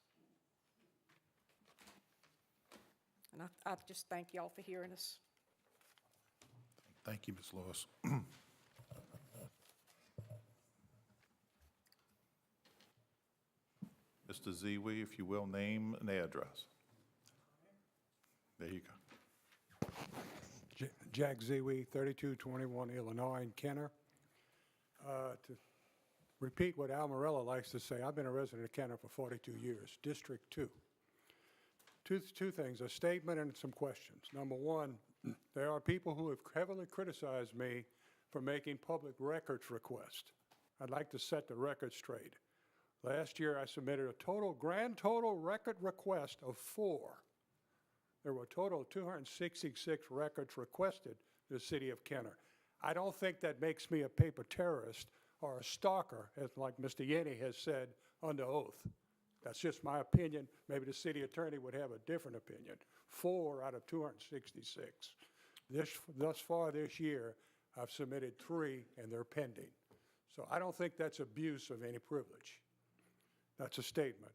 And I just thank y'all for hearing us. Thank you, Ms. Lewis. Mr. Ziwi, if you will, name and address. There you go. Jack Ziwi, 3221 Illinois in Kenner. To repeat what Al Morella likes to say, I've been a resident of Kenner for 42 years, District 2. Two things, a statement and some questions. Number one, there are people who have heavily criticized me for making public records requests. I'd like to set the record straight. Last year, I submitted a grand total record request of 4. There were a total of 266 records requested to the city of Kenner. I don't think that makes me a paper terrorist or a stalker, as like Mr. Yenny has said under oath. That's just my opinion. Maybe the city attorney would have a different opinion. 4 out of 266. Thus far this year, I've submitted 3, and they're pending. So I don't think that's abuse of any privilege. That's a statement.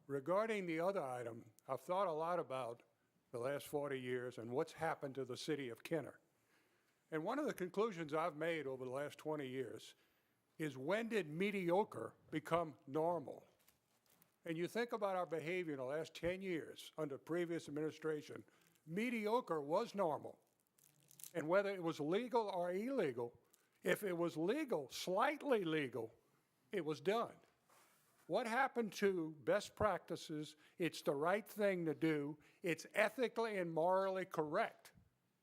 Regarding the other item, I've thought a lot about the last 40 years and what's happened to the city of Kenner. And one of the conclusions I've made over the last 20 years is, when did mediocre become normal? And you think about our behavior in the last 10 years under previous administration, mediocre was normal. And whether it was legal or illegal, if it was legal, slightly legal, it was done. What happened to best practices? It's the right thing to do. It's ethically and morally correct.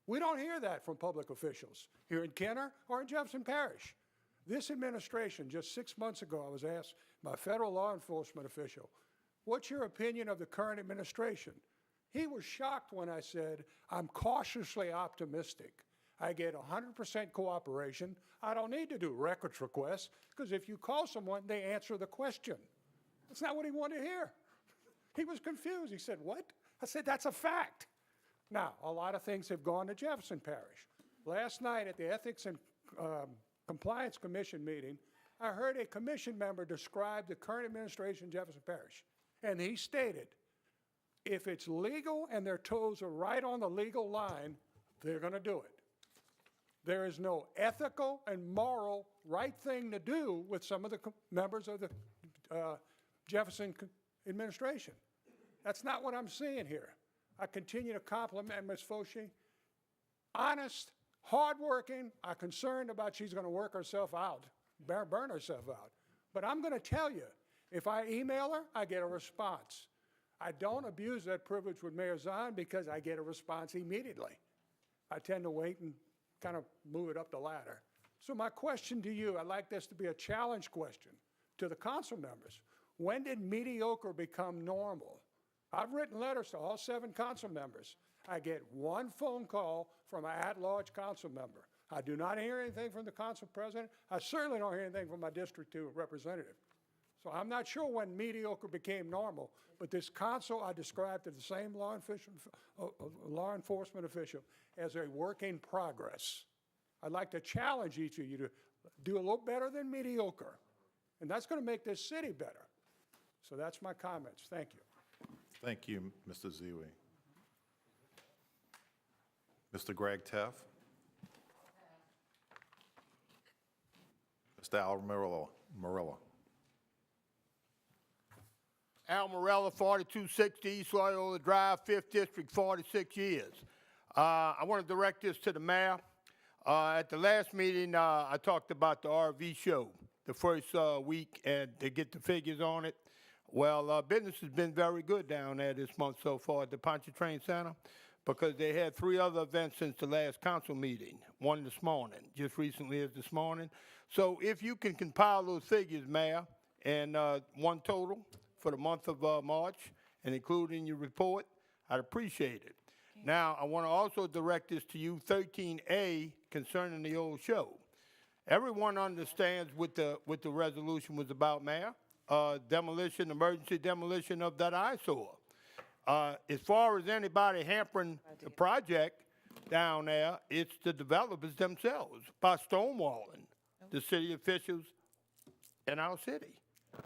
We don't hear that from public officials here in Kenner or in Jefferson Parish. This administration, just 6 months ago, I was asked by a federal law enforcement official, what's your opinion of the current administration? He was shocked when I said, I'm cautiously optimistic. I get 100% cooperation. I don't need to do records requests, because if you call someone, they answer the question. That's not what he wanted to hear. He was confused. He said, what? I said, that's a fact. Now, a lot of things have gone to Jefferson Parish. Last night at the Ethics and Compliance Commission meeting, I heard a commission member describe the current administration in Jefferson Parish. And he stated, if it's legal and their toes are right on the legal line, they're going to do it. There is no ethical and moral right thing to do with some of the members of the Jefferson administration. That's not what I'm seeing here. I continue to compliment Ms. Fauci. Honest, hardworking. I'm concerned about she's going to work herself out, burn herself out. But I'm going to tell you, if I email her, I get a response. I don't abuse that privilege with Mayor Zahn because I get a response immediately. I tend to wait and kind of move it up the ladder. So my question to you, I'd like this to be a challenge question to the council members. When did mediocre become normal? I've written letters to all 7 council members. I get one phone call from an at-large council member. I do not hear anything from the council president. I certainly don't hear anything from my District 2 representative. So I'm not sure when mediocre became normal, but this council I described to the same law enforcement official as a work in progress. I'd like to challenge each of you to do a little better than mediocre, and that's going to make this city better. So that's my comments. Thank you. Thank you, Mr. Ziwi. Mr. Greg Teff. Mr. Al Morella. Al Morella, 4260 East Loyola Drive, 5th District, 46 years. I want to direct this to the mayor. At the last meeting, I talked about the RV show, the first week, and to get the figures on it. Well, business has been very good down there this month so far at the Pontchartrain Center because they had 3 other events since the last council meeting, one this morning, just recently as this morning. So if you can compile those figures, Mayor, and one total for the month of March and include in your report, I'd appreciate it. Okay. Now, I want to also direct this to you, 13A, concerning the old show. Everyone understands what the resolution was about, Mayor. Demolition, emergency demolition of that eyesore. As far as anybody hampering the project down there, it's the developers themselves by stonewalling the city officials in our city.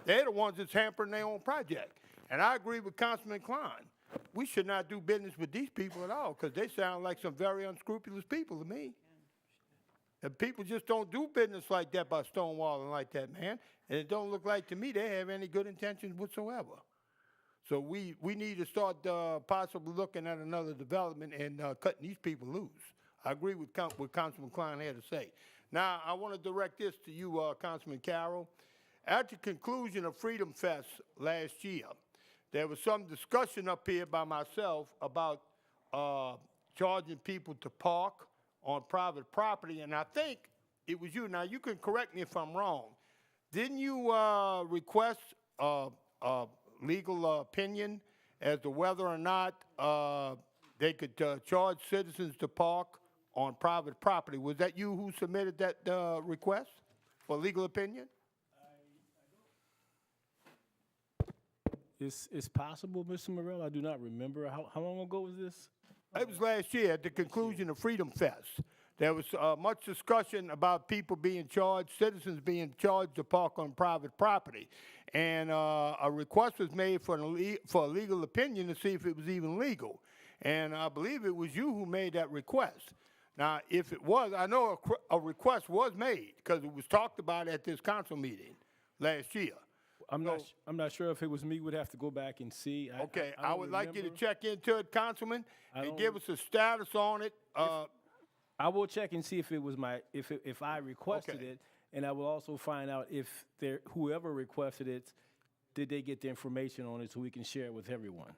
They're the ones that's hampering their own project. And I agree with Councilman Klein. We should not do business with these people at all because they sound like some very unscrupulous people to me. And people just don't do business like that by stonewalling like that, man. And it don't look like to me they have any good intentions whatsoever. So we need to start possibly looking at another development and cutting these people loose. I agree with what Councilman Klein had to say. Now, I want to direct this to you, Councilman Carroll. At the conclusion of Freedom Fest last year, there was some discussion up here by myself about charging people to park on private property, and I think it was you. Now, you can correct me if I'm wrong. Didn't you request legal opinion as to whether or not they could charge citizens to park on private property? Was that you who submitted that request for legal opinion? It's possible, Mr. Morell. I do not remember. How long ago was this? It was last year at the conclusion of Freedom Fest. There was much discussion about people being charged, citizens being charged to park on private property. And a request was made for a legal opinion to see if it was even legal. And I believe it was you who made that request. Now, if it was, I know a request was made because it was talked about at this council meeting last year. I'm not sure if it was me. We'd have to go back and see. Okay, I would like you to check into it, Councilman, and give us a status on it. I will check and see if it was if I requested it, and I will also find out if whoever requested it, did they get the information on it so we can share it with everyone.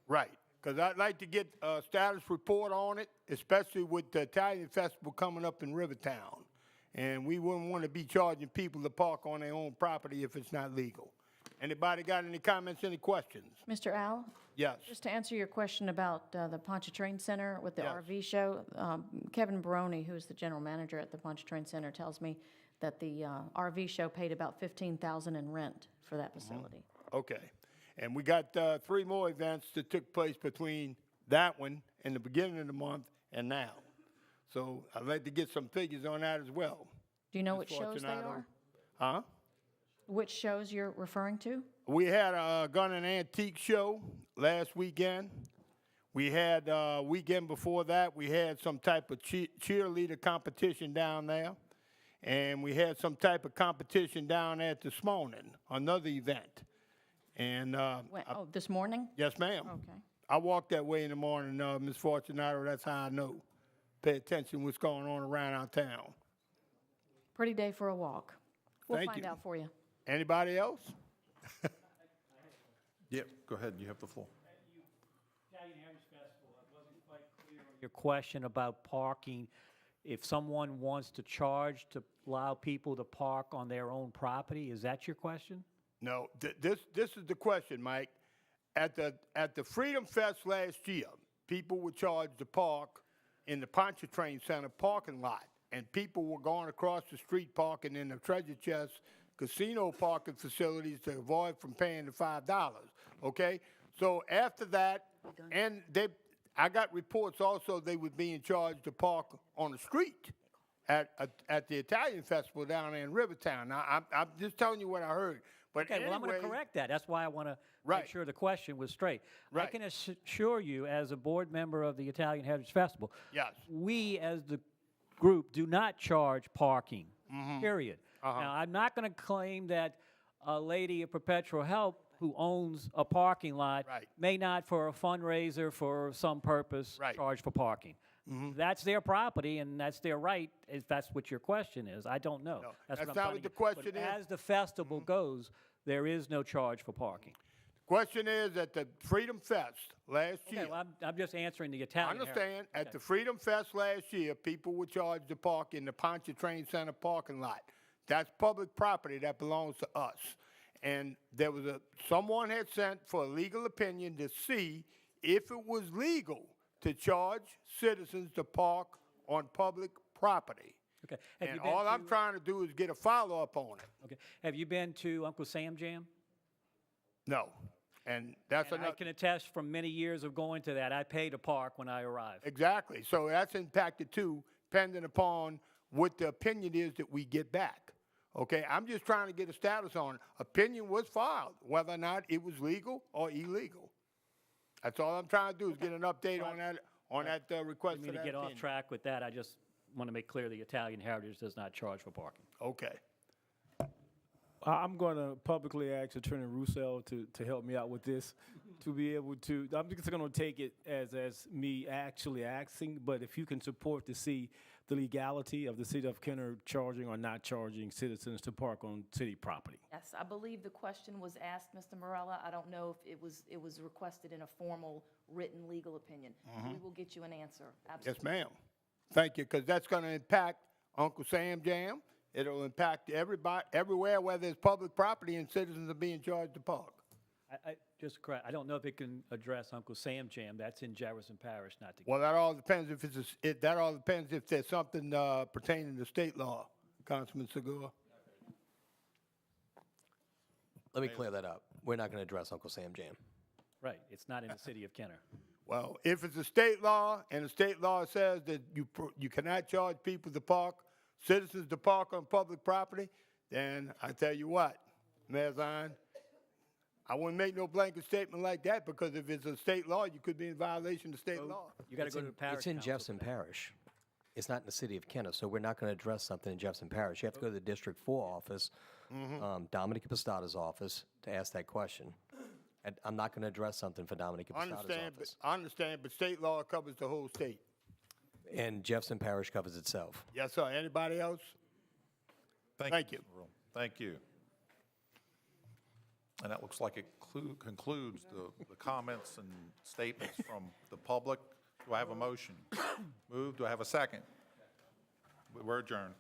Right, because I'd like to get a status report on it, especially with the Italian Festival coming up in Rivertown. And we wouldn't want to be charging people to park on their own property if it's not legal. Anybody got any comments, any questions? Mr. Al? Yes. Just to answer your question about the Pontchartrain Center with the RV show, Kevin Baroni, who is the general manager at the Pontchartrain Center, tells me that the RV show paid about $15,000 in rent for that facility. Okay. And we got 3 more events that took place between that one in the beginning of the month and now. So I'd like to get some figures on that as well. Do you know Ms. which shows they Fortunato. are? Huh? Which shows you're referring to? We had a gun and antique show last weekend. We had, weekend before that, we had some type of cheerleader competition down there. And we had some type of competition down there this morning, another event. And, This morning? yes, ma'am. Okay. I walk that way in the morning, Ms. Fortunato, that's how I know. Pay attention what's going on around our town. Pretty day for a walk. We'll Thank find you. out for you. Anybody else? Yep, go ahead, you have the floor. Italian Heritage Festival, I wasn't quite clear on your question about parking. If someone wants to charge to allow people to park on their own property, is that your question? No, this is the question, Mike. At the Freedom Fest last year, people were charged to park in the Pontchartrain Center parking lot, and people were going across the street parking in the Treasure Chest casino parking facilities to avoid from paying the $5, okay? So after that, and I got reports also they were being charged to park on the street at the Italian Festival down there in Rivertown. Now, I'm just telling you what I heard. But Okay, well, I'm going to anyway- correct that. That's why I want to make Right. sure the question was straight. I Right. can assure you, as a board member of the Italian Heritage Festival, Yes. we as the group do not charge parking, period. Uh-huh. Now, I'm not going to claim that a lady of Perpetual Help who owns a parking lot Right. may not, for a fundraiser for some purpose, Right. charge for parking. That's their property and that's their right, if that's what your question is. I don't know. No, That's that's what I'm not trying what to the get. question But is. as the festival goes, there is no charge for parking. Question is, at the Freedom Fest last year, Okay, well, I'm just answering the I Italian understand, heritage. at the Freedom Fest last year, people were charged to park in the Pontchartrain Center parking lot. That's public property that belongs to us. And there was someone had sent for a legal opinion to see if it was legal to charge citizens to park on public property. Okay. Have And you been all I'm to- trying to do is get a follow-up on it. Okay. Have you been to Uncle Sam Jam? No. And that's And I another. can attest from many years of going to that, I pay to park when I arrive. Exactly. So that's impacted too, depending upon what the opinion is that we get back. Okay, I'm just trying to get a status on it. Opinion was filed, whether or not it was legal or illegal. That's all I'm trying to do is get an update on that request I for mean, to that get off opinion. track with that, I just want to make clear the Italian Heritage does not charge for parking. Okay. I'm going to publicly ask Attorney Roussel to help me out with this, to be able to, I'm just going to take it as me actually asking, but if you can support to see the legality of the city of Kenner charging or not charging citizens to park on city property. Yes, I believe the question was asked, Mr. Morella. I don't know if it was requested in a formal, written legal opinion. We will get you an answer, absolutely. Yes, ma'am. Thank you, because that's going to impact Uncle Sam Jam. It'll impact everybody, everywhere where there's public property and citizens are being charged to park. Just correct, I don't know if it can address Uncle Sam Jam, that's in Jefferson Parish, not the. Well, that all depends that all depends if there's something pertaining to state law, Councilman Segura. Let me clear that up. We're not going to address Uncle Sam Jam. Right, it's not in the city of Kenner. Well, if it's a state law and the state law says that you cannot charge people to park, citizens to park on public property, then I tell you what, Mayor Zion, I wouldn't make no blanket statement like that, because if it's a state law, you could be in violation of state law. You got to go to the parish. It's in council Jefferson for that. Parish. It's not in the city of Kenner, so we're not going to address something in Jefferson Parish. You have to go to the District 4 office, Dominic Impostato's office, to ask that question. And I'm not going to address something for Dominic Impostato's office. I understand, but state law covers the whole state. And Jefferson Parish covers itself. Yes, sir. Anybody else? Thank you. Mr. Rule. Thank you. And that looks like it concludes the comments and statements from the public. Do I have a motion? Move. Do I have a second? We're adjourned.